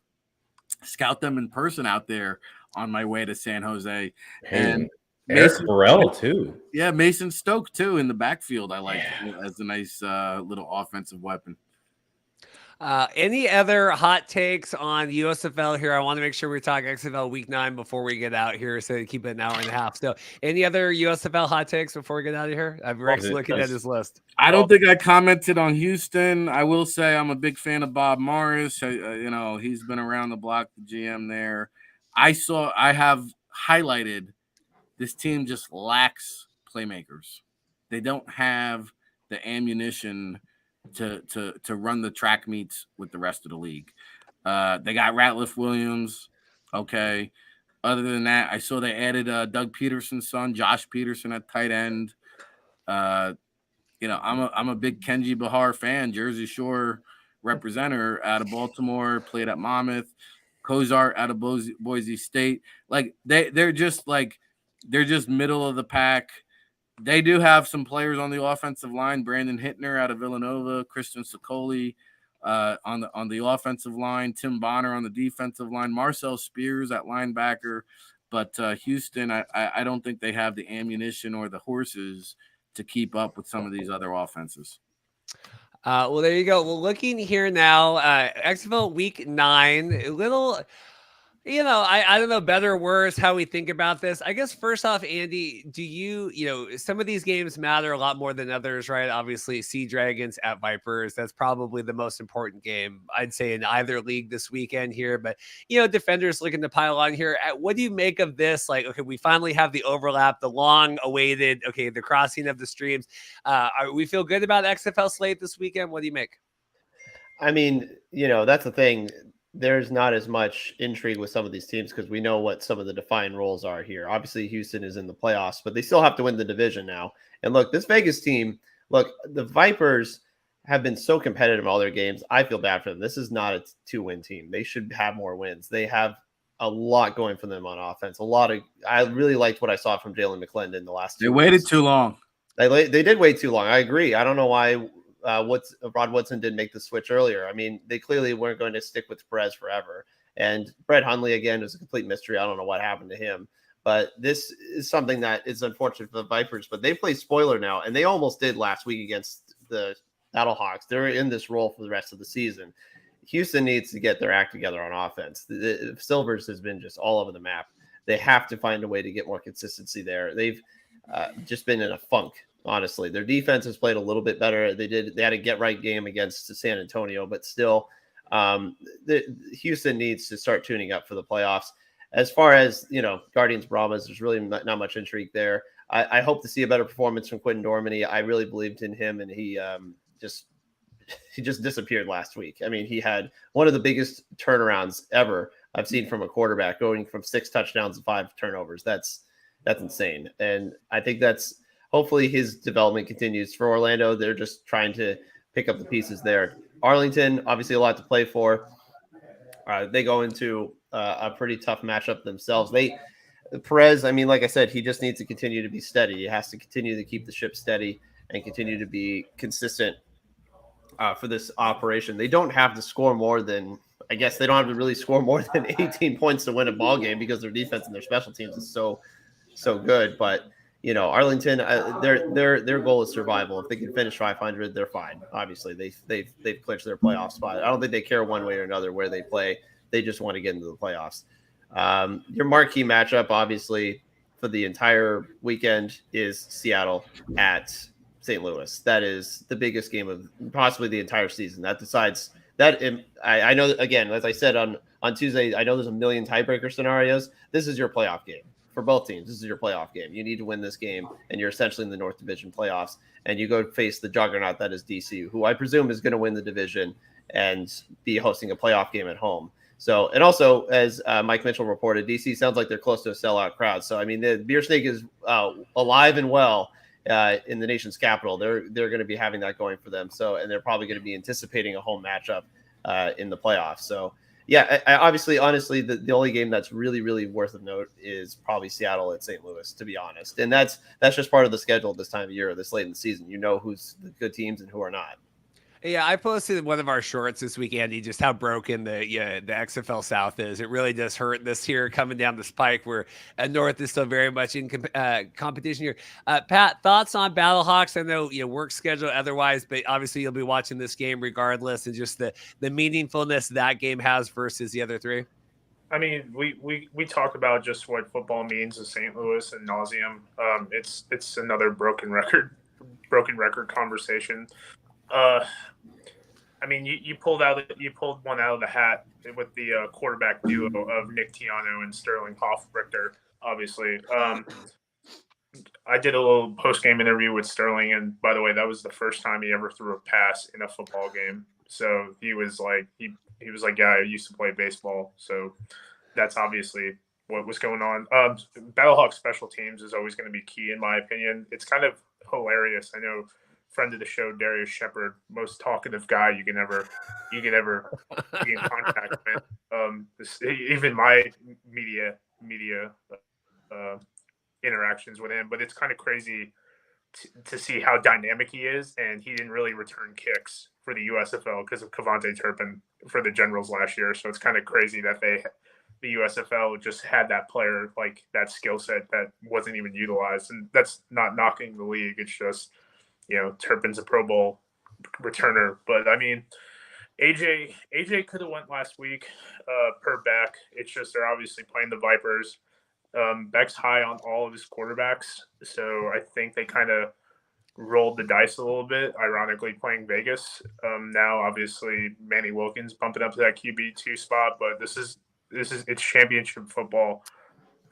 scout them in person out there on my way to San Jose. And Eric Burrell too. Yeah, Mason Stoke too in the backfield. I like as a nice little offensive weapon. Any other hot takes on USFL here? I want to make sure we talk XFL Week 9 before we get out here, so keep it an hour and a half. So, any other USFL hot takes before we get out of here? I'm looking at his list. I don't think I commented on Houston. I will say I'm a big fan of Bob Morris. He's been around the block, the GM there. I have highlighted. This team just lacks playmakers. They don't have the ammunition to run the track meets with the rest of the league. They got Ratliff Williams. Okay. Other than that, I saw they added Doug Peterson's son, Josh Peterson, at tight end. I'm a big Kenji Bahar fan, Jersey Shore representative out of Baltimore, played at Monmouth, Cozart out of Boise State. Like they're just middle of the pack. They do have some players on the offensive line. Brandon Hittner out of Villanova, Christian Sicoli on the offensive line, Tim Bonner on the defensive line, Marcel Spears at linebacker. But Houston, I don't think they have the ammunition or the horses to keep up with some of these other offenses. Well, there you go. Well, looking here now, XFL Week 9, a little, I don't know, better or worse, how we think about this. I guess first off, Andy, do you some of these games matter a lot more than others, right? Obviously, Sea Dragons at Vipers, that's probably the most important game, I'd say, in either league this weekend here. But, Defenders looking to pile on here. What do you make of this? Like, okay, we finally have the overlap, the long awaited, the crossing of the streams. We feel good about XFL slate this weekend. What do you make? I mean, that's the thing. There's not as much intrigue with some of these teams because we know what some of the defined roles are here. Obviously, Houston is in the playoffs, but they still have to win the division now. And look, this Vegas team, the Vipers have been so competitive in all their games. I feel bad for them. This is not a 2-win team. They should have more wins. They have a lot going for them on offense. I really liked what I saw from Jalen McClendon in the last 2 They waited weeks. too long. They did wait too long. I agree. I don't know why Rod Woodson didn't make the switch earlier. I mean, they clearly weren't going to stick with Perez forever. And Brett Hundley, again, was a complete mystery. I don't know what happened to him. But this is something that is unfortunate for the Vipers. But they play spoiler now, and they almost did last week against the Battlehawks. They're in this role for the rest of the season. Houston needs to get their act together on offense. The Silvers has been just all over the map. They have to find a way to get more consistency there. They've just been in a funk. Honestly, their defense has played a little bit better. They had a get-right game against San Antonio, but still, Houston needs to start tuning up for the playoffs. As far as, Guardians Brahmas, there's really not much intrigue there. I hope to see a better performance from Quentin Dormany. I really believed in him, and he just disappeared last week. I mean, he had one of the biggest turnarounds ever I've seen from a quarterback, going from 6 touchdowns to 5 turnovers. That's insane. And I think hopefully his development continues. For Orlando, they're just trying to pick up the pieces there. Arlington, obviously a lot to play for. They go into a pretty tough matchup themselves. Perez, I mean, like I said, he just needs to continue to be steady. He has to continue to keep the ship steady and continue to be consistent for this operation. They don't have to score more than, I guess they don't have to really score more than 18 points to win a ball game because their defense and their special teams is so good. But Arlington, their goal is survival. If they can finish 500, they're fine. Obviously, they've clinched their playoff spot. I don't think they care one way or another where they play. They just want to get into the playoffs. Your marquee matchup, obviously, for the entire weekend is Seattle at St. Louis. That is the biggest game of possibly the entire season. That decides that. I know, again, as I said on Tuesday, I know there's a million tiebreaker scenarios. This is your playoff game. For both teams, this is your playoff game. You need to win this game, and you're essentially in the North Division playoffs. And you go face the juggernaut that is DC, who I presume is going to win the division and be hosting a playoff game at home. So, and also, as Mike Mitchell reported, DC sounds like they're close to a sellout crowd. So, I mean, the Beer Snake is alive and well in the nation's capital. They're going to be having that going for them. So, and they're probably going to be anticipating a home matchup in the playoffs. So, yeah, obviously, honestly, the only game that's really, really worth of note is probably Seattle at St. Louis, to be honest. And that's just part of the schedule this time of year, this late in the season. You know who's the good teams and who are not. Yeah, I posted one of our shorts this week, Andy, just how broken the XFL South is. It really does hurt this here coming down the pike where North is still very much in competition here. Pat, thoughts on Battlehawks? I know work schedule otherwise, but obviously you'll be watching this game regardless, and just the meaningfulness that game has versus the other three. I mean, we talk about just what football means to St. Louis ad nauseum. It's another broken record conversation. I mean, you pulled one out of the hat with the quarterback duo of Nick Tiano and Sterling Hoffrichter. Obviously, I did a little post-game interview with Sterling, and by the way, that was the first time he ever threw a pass in a football game. So he was like, yeah, I used to play baseball. So that's obviously what was going on. Battlehawks special teams is always going to be key, in my opinion. It's kind of hilarious. I know. Friend of the show, Darius Shepard, most talkative guy you can ever be in contact with. Even my media interactions with him, but it's kind of crazy to see how dynamic he is, and he didn't really return kicks for the USFL because of Kavonte Turpin for the Generals last year. So it's kind of crazy that the USFL just had that player, like that skill set that wasn't even utilized. And that's not knocking the league. It's just, Turpin's a Pro Bowl returner. But I mean, AJ could have went last week per Beck. It's just they're obviously playing the Vipers. Beck's high on all of his quarterbacks, so I think they kind of rolled the dice a little bit, ironically playing Vegas. Now, obviously, Manny Wilkins bumping up to that QB2 spot, but this is it's championship football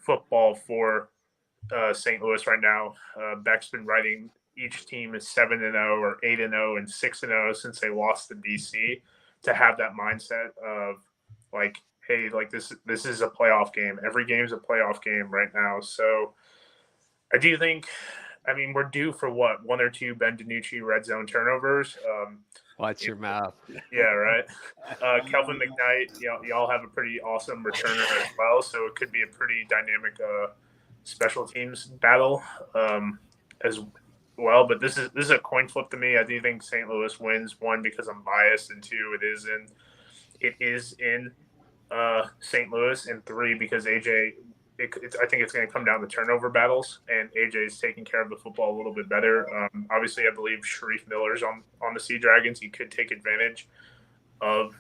for St. Louis right now. Beck's been writing each team is 7-0 or 8-0 and 6-0 since they lost to DC, to have that mindset of like, hey, like this is a playoff game. Every game is a playoff game right now. So I do think, I mean, we're due for what, 1 or 2 Ben DiNucci red zone turnovers. Watch your mouth. Yeah, right. Kelvin McKnight, y'all have a pretty awesome returner as well, so it could be a pretty dynamic special teams battle as well. But this is a coin flip to me. I do think St. Louis wins, 1 because I'm biased, and 2 it is in St. Louis, and 3 because AJ. I think it's going to come down to turnover battles, and AJ is taking care of the football a little bit better. Obviously, I believe Sharif Miller's on the Sea Dragons. He could take advantage of,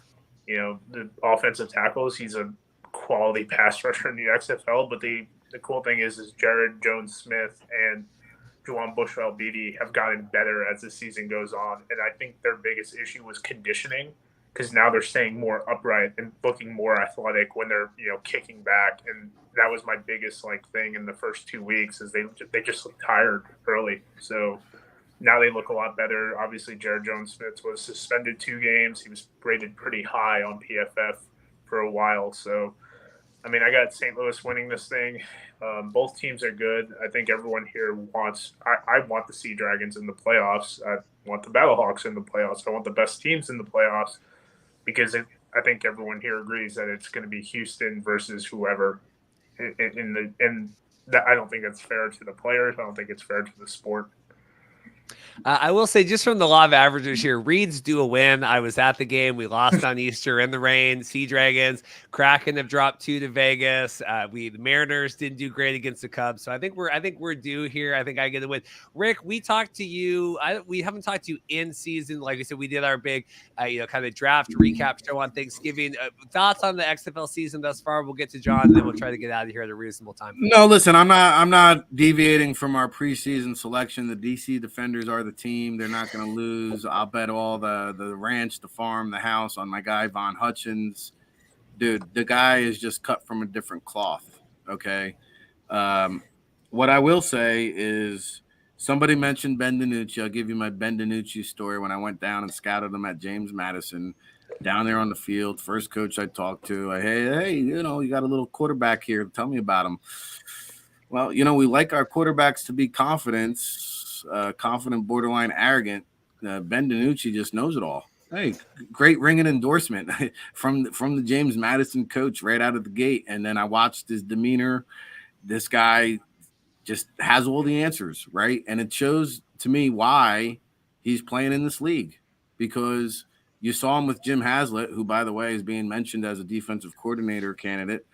the offensive tackles. He's a quality pass rusher in the XFL. But the cool thing is Jared Jones-Smith and Juwan Bushwell-Beatty have gotten better as the season goes on, and I think their biggest issue was conditioning, because now they're staying more upright and looking more athletic when they're kicking back. And that was my biggest thing in the first 2 weeks, is they just looked tired early. So now they look a lot better. Obviously, Jared Jones-Smith was suspended 2 games. He was rated pretty high on PFF for a while. So I mean, I got St. Louis winning this thing. Both teams are good. I think everyone here wants – I want the Sea Dragons in the playoffs. I want the Battlehawks in the playoffs. I want the best teams in the playoffs, because I think everyone here agrees that it's going to be Houston versus whoever. And that, I don't think that's fair to the players. I don't think it's fair to the sport. I will say, just from the law of averages here, Reeds do a win. I was at the game. We lost on Easter in the rain. Sea Dragons, Kraken have dropped 2 to Vegas. The Mariners didn't do great against the Cubs. So I think we're due here. I think I get the win. Rick, we talked to you. We haven't talked to you in season. Like I said, we did our big, kind of draft recap show on Thanksgiving. Thoughts on the XFL season thus far? We'll get to John, and then we'll try to get out of here at a reasonable time. No, listen, I'm not deviating from our preseason selection. The DC Defenders are the team. They're not going to lose. I'll bet all the ranch, the farm, the house on my guy Von Hutchins. Dude, the guy is just cut from a different cloth. Okay. What I will say is, somebody mentioned Ben DiNucci. I'll give you my Ben DiNucci story. When I went down and scouted him at James Madison, down there on the field, first coach I talked to, hey, you got a little quarterback here. Tell me about him. Well, we like our quarterbacks to be confident, borderline arrogant. Ben DiNucci just knows it all. Hey, great ringing endorsement from the James Madison coach right out of the gate. And then I watched his demeanor. This guy just has all the answers, right? And it shows to me why he's playing in this league, because you saw him with Jim Haslett, who, by the way, is being mentioned as a defensive coordinator candidate.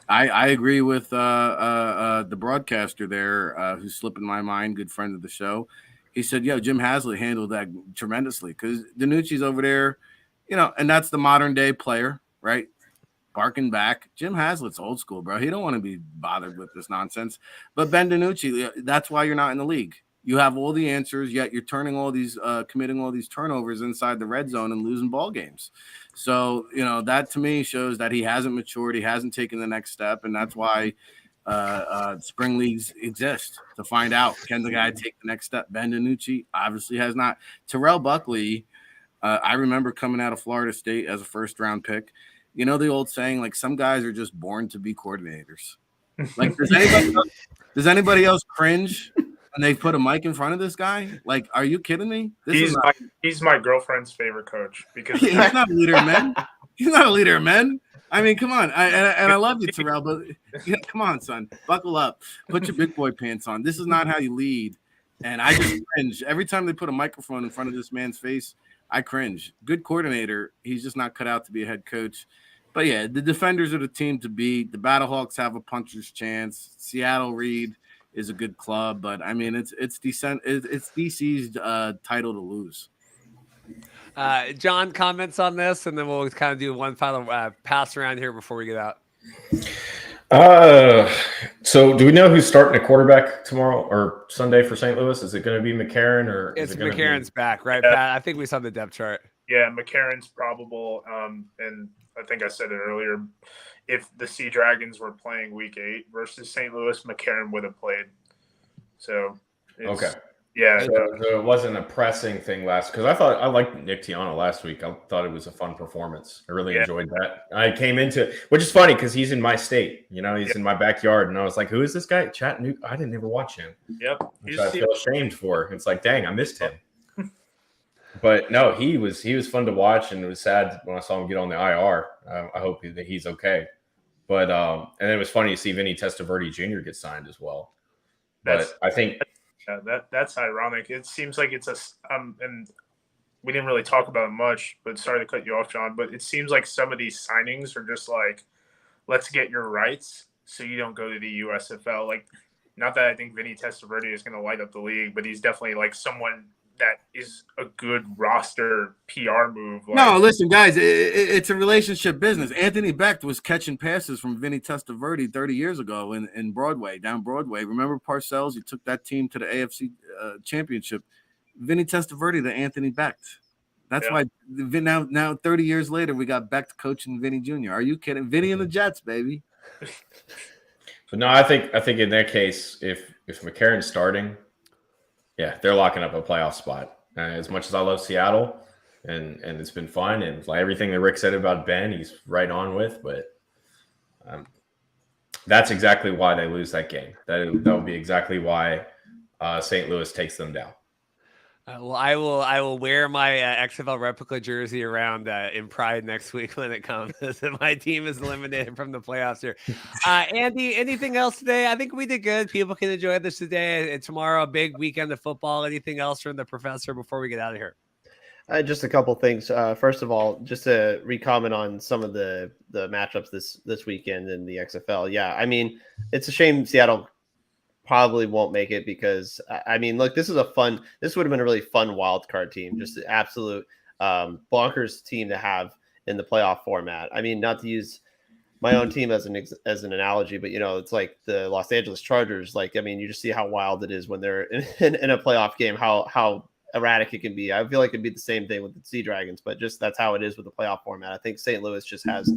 I agree with the broadcaster there, who's slipping my mind, good friend of the show. He said, Jim Haslett handled that tremendously, because DiNucci's over there, and that's the modern day player, right? Barking back. Jim Haslett's old school, bro. He don't want to be bothered with this nonsense. But Ben DiNucci, that's why you're not in the league. You have all the answers, yet you're turning all these, committing all these turnovers inside the red zone and losing ball games. So, that to me shows that he hasn't matured. He hasn't taken the next step. And that's why spring leagues exist, to find out, can the guy take the next step? Ben DiNucci obviously has not. Terrell Buckley, I remember coming out of Florida State as a first round pick. The old saying, some guys are just born to be coordinators. Does anybody else cringe when they put a mic in front of this guy? Are you kidding me? He's my girlfriend's favorite coach, because he's not a leader of men. He's not a leader of men. I mean, come on. I love you, Terrell, but come on, son. Buckle up. Put your big boy pants on. This is not how you lead And I just cringe. Every time they put a microphone in front of this man's face, I cringe. Good coordinator. He's just not cut out to be a head coach. But yeah, the Defenders are the team to beat. The Battlehawks have a puncher's chance. Seattle Reed is a good club, but I mean it's DC's title to lose. John, comments on this, and then we'll kind of do one final pass around here before we get out. So do we know who's starting a quarterback tomorrow or Sunday for St. Louis? Is it going to be McCarron or it's McCarron's back, right? Yeah. Pat? I think we saw the depth chart. Yeah, McCarron's probable. And I think I said it earlier. If the Sea Dragons were playing Week 8 versus St. Louis, McCarron would have played. So okay. Yeah, so it wasn't a pressing thing because I liked Nick Tiana last week. I thought it was a fun performance. I really enjoyed that. I came into it, which is funny because he's in my state. He's in my backyard, and I was like, "Who is this guy?" Chattanooga. I didn't ever watch him. Yep, which I feel ashamed for. It's like, dang, I missed him. But no, he was fun to watch, and it was sad when I saw him get on the IR. I hope that he's okay. But and it was funny to see Vinny Testaverde Jr. get signed as well. But I think. Yeah, that's ironic. It seems like it's and we didn't really talk about it much, but sorry to cut you off, John, but it seems like some of these signings are just like, let's get your rights so you don't go to the USFL. Like, not that I think Vinny Testaverde is going to light up the league, but he's definitely like someone that is a good roster PR move. No, listen, guys, it's a relationship business. Anthony Becht was catching passes from Vinny Testaverde 30 years ago in Broadway, down Broadway. Remember Parcells? He took that team to the AFC championship. Vinny Testaverde to Anthony Becht. That's why now 30 years later, we got Becht coaching Vinny Jr. Are you kidding? Vinny and the Jets, baby. But no, I think in that case, if McCarron's starting, yeah, they're locking up a playoff spot. As much as I love Seattle, and it's been fun, and like everything that Rick said about Ben, he's right on with. But that's exactly why they lose that game. That would be exactly why St. Louis takes them down. Well, I will wear my XFL replica jersey around in pride next week when it comes. My team is eliminated from the playoffs here. Andy, anything else today? I think we did good. People can enjoy this today and tomorrow. A big weekend of football. Anything else from the professor before we get out of here? Just a couple things. First of all, just to re-comment on some of the matchups this weekend in the XFL. Yeah, I mean, it's a shame Seattle probably won't make it because I mean, look, this would have been a really fun wild card team, just an absolute bonkers team to have in the playoff format. I mean, not to use my own team as an analogy, but it's like the Los Angeles Chargers. Like, I mean, you just see how wild it is when they're in a playoff game, how erratic it can be. I feel like it'd be the same thing with the Sea Dragons, but just that's how it is with the playoff format. I think St. Louis just has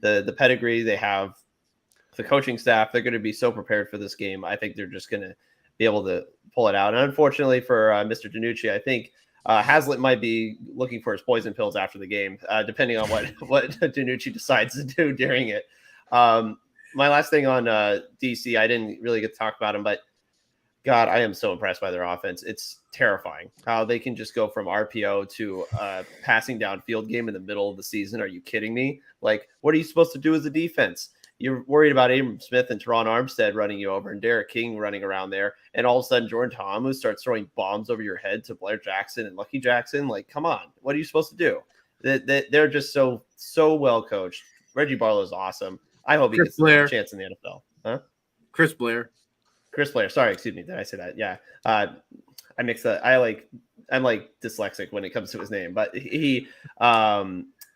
the pedigree. They have the coaching staff. They're going to be so prepared for this game. I think they're just going to be able to pull it out. And unfortunately for Mr. DiNucci, I think Hazlitt might be looking for his poison pills after the game, depending on what DiNucci decides to do during it. My last thing on DC, I didn't really get to talk about him, but God, I am so impressed by their offense. It's terrifying how they can just go from RPO to passing downfield game in the middle of the season. Are you kidding me? Like, what are you supposed to do as a defense? You're worried about Abram Smith and Teron Armstead running you over and Derek King running around there. And all of a sudden, Jordan Thomas starts throwing bombs over your head to Blair Jackson and Lucky Jackson. Like, come on. What are you supposed to do? They're just so well coached. Reggie Barlow's awesome. I hope he gets a chance in the NFL. Huh? Chris Blair. Sorry, excuse me. Did I say that? Yeah. I mix that. I'm like dyslexic when it comes to his name, but he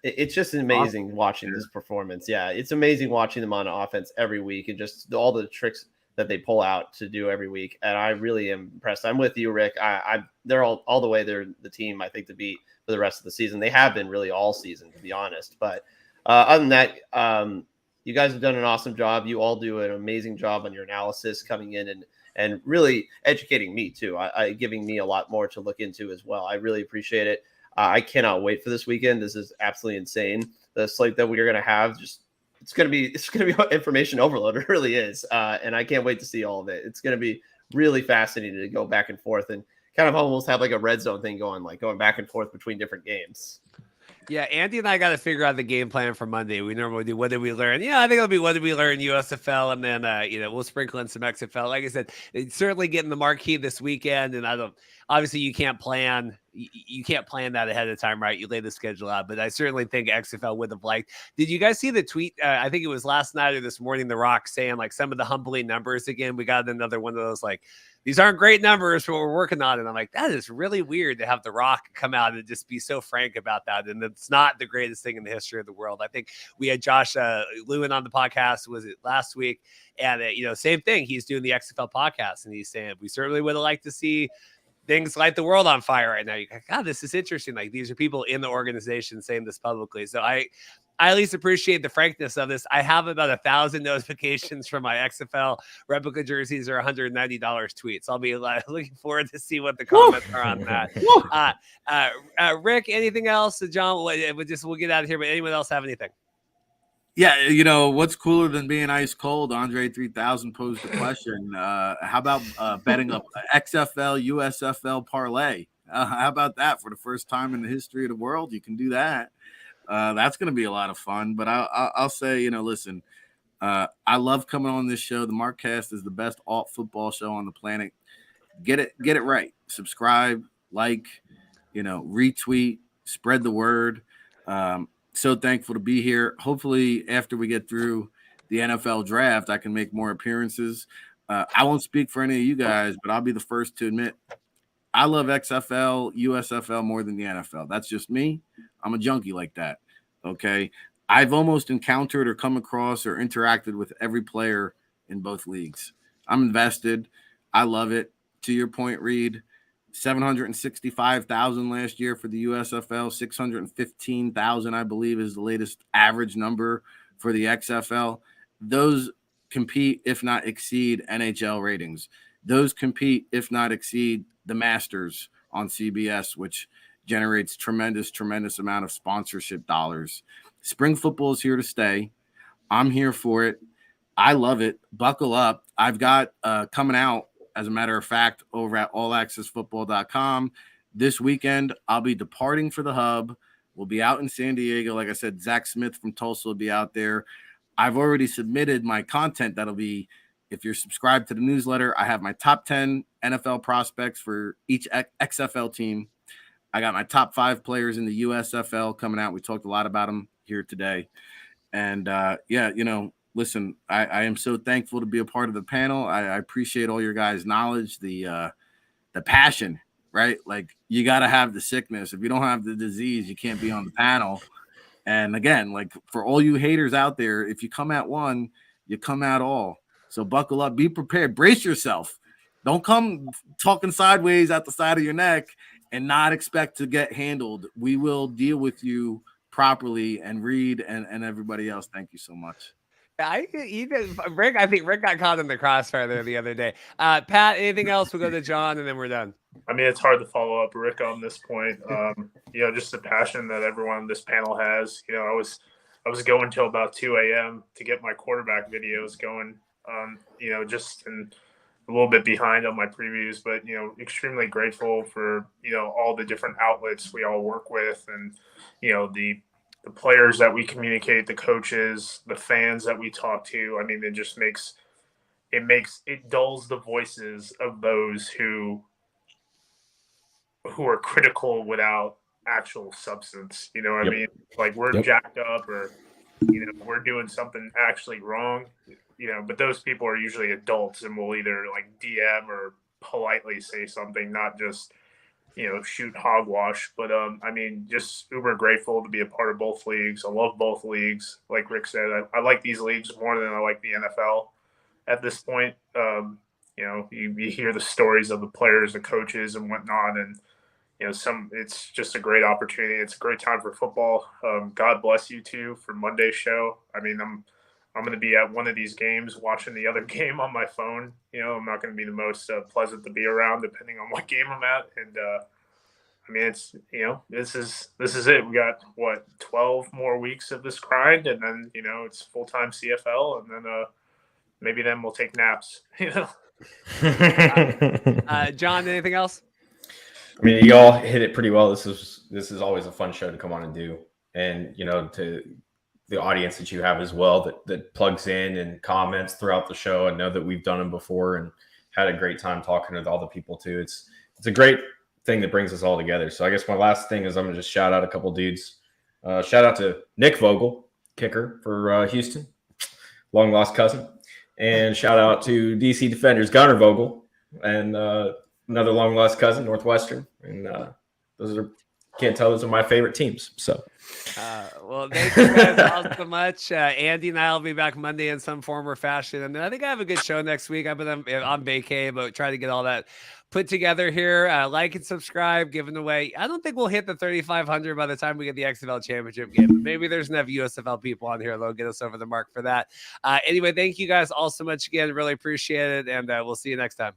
it's just amazing watching this performance. Yeah, it's amazing watching them on offense every week and just all the tricks that they pull out to do every week. And I really am impressed. I'm with you, Rick. They're all the way. They're the team I think to beat for the rest of the season. They have been really all season, to be honest. But other than that, you guys have done an awesome job. You all do an amazing job on your analysis coming in and really educating me too. Giving me a lot more to look into as well. I really appreciate it. I cannot wait for this weekend. This is absolutely insane. The slate that we are going to have, it's going to be information overload. It really is. And I can't wait to see all of it. It's going to be really fascinating to go back and forth and kind of almost have like a red zone thing going back and forth between different games. Yeah, Andy and I got to figure out the game plan for Monday. We normally do what did we learn? Yeah, I think it'll be what did we learn USFL, and then we'll sprinkle in some XFL. Like I said, it's certainly getting the marquee this weekend, and obviously you can't plan that ahead of time, right? You lay the schedule out, but I certainly think XFL would have liked. Did you guys see the tweet? I think it was last night or this morning. The Rock saying like some of the humbling numbers again. We got another one of those like, these aren't great numbers for what we're working on. And I'm like, that is really weird to have The Rock come out and just be so frank about that. And it's not the greatest thing in the history of the world. I think we had Josh Lewin on the podcast, was it last week? And, same thing. He's doing the XFL podcast and he's saying, we certainly would have liked to see things light the world on fire right now. You're like, God, this is interesting. Like these are people in the organization saying this publicly. So I at least appreciate the frankness of this. I have about 1,000 notifications from my XFL replica jerseys or $190 tweets. I'll be looking forward to see what the comments are on that. Rick, anything else? John, we'll get out of here, but anyone else have anything? Yeah, what's cooler than being ice cold? Andre 3000 posed a question. How about betting up XFL, USFL parlay? How about that for the first time in the history of the world? You can do that. That's going to be a lot of fun. But I'll say, listen, I love coming on this show. The Markcast is the best alt football show on the planet. Get it right. Subscribe, like, retweet, spread the word. So thankful to be here. Hopefully, after we get through the NFL draft, I can make more appearances. I won't speak for any of you guys, but I'll be the first to admit I love XFL, USFL more than the NFL. That's just me. I'm a junkie like that. Okay. I've almost encountered or come across or interacted with every player in both leagues. I'm invested. I love it. To your point, Reed, 765,000 last year for the USFL, 615,000, I believe, is the latest average number for the XFL. Those compete, if not exceed, NHL ratings. Those compete, if not exceed, the Masters on CBS, which generates tremendous amount of sponsorship dollars. Spring football is here to stay. I'm here for it. I love it. Buckle up. I've got coming out, as a matter of fact, over at allaccessfootball.com. This weekend, I'll be departing for the hub. We'll be out in San Diego. Like I said, Zach Smith from Tulsa will be out there. I've already submitted my content. That'll be, if you're subscribed to the newsletter, I have my top 10 NFL prospects for each XFL team. I got my top 5 players in the USFL coming out. We talked a lot about them here today. And, listen, I am so thankful to be a part of the panel. I appreciate all your guys' knowledge, the passion, right? Like, you got to have the sickness. If you don't have the disease, you can't be on the panel. And again, like, for all you haters out there, if you come at one, you come at all. So buckle up, be prepared, brace yourself. Don't come talking sideways at the side of your neck and not expect to get handled. We will deal with you properly. And Reed and everybody else, thank you so much. I think Rick got caught in the crossfire there the other day. Pat, anything else? We'll go to John and then we're done. I mean, it's hard to follow up Rick on this point. Just the passion that everyone on this panel has. I was going till about 2 a.m. to get my quarterback videos going. Just in a little bit behind on my previews, but extremely grateful for all the different outlets we all work with, and the players that we communicate, the coaches, the fans that we talk to. I mean, it dulls the voices of those who are critical without actual substance. You know what I mean? Like, we're jacked up, or we're doing something actually wrong. But those people are usually adults and will either like DM or politely say something, not just shoot hogwash. But just uber grateful to be a part of both leagues. I love both leagues. Like Rick said, I like these leagues more than I like the NFL at this point. You hear the stories of the players, the coaches, and whatnot, and it's just a great opportunity. It's a great time for football. God bless you too for Monday's show. I mean, I'm going to be at one of these games watching the other game on my phone. I'm not going to be the most pleasant to be around, depending on what game I'm at. And it's this is it. We got 12 more weeks of this grind, and then it's full-time CFL, and then maybe then we'll take naps. John, anything else? I mean, you all hit it pretty well. This is always a fun show to come on and do. and to the audience that you have as well that plugs in and comments throughout the show. I know that we've done them before and had a great time talking with all the people too. It's a great thing that brings us all together. So I guess my last thing is I'm gonna just shout out a couple dudes. Shout out to Nick Vogel, kicker for Houston, long lost cousin, and shout out to DC Defenders Gunnar Vogel and another long lost cousin, Northwestern. And those are my favorite teams. So. Well, thank you guys all so much. Andy and I will be back Monday in some form or fashion. And I think I have a good show next week. I've been on vacay, but trying to get all that put together here. Like and subscribe, giving away. I don't think we'll hit the 3,500 by the time we get the XFL championship game. But maybe there's enough USFL people on here that'll get us over the mark for that. Anyway, thank you guys all so much again. Really appreciate it. And we'll see you next time.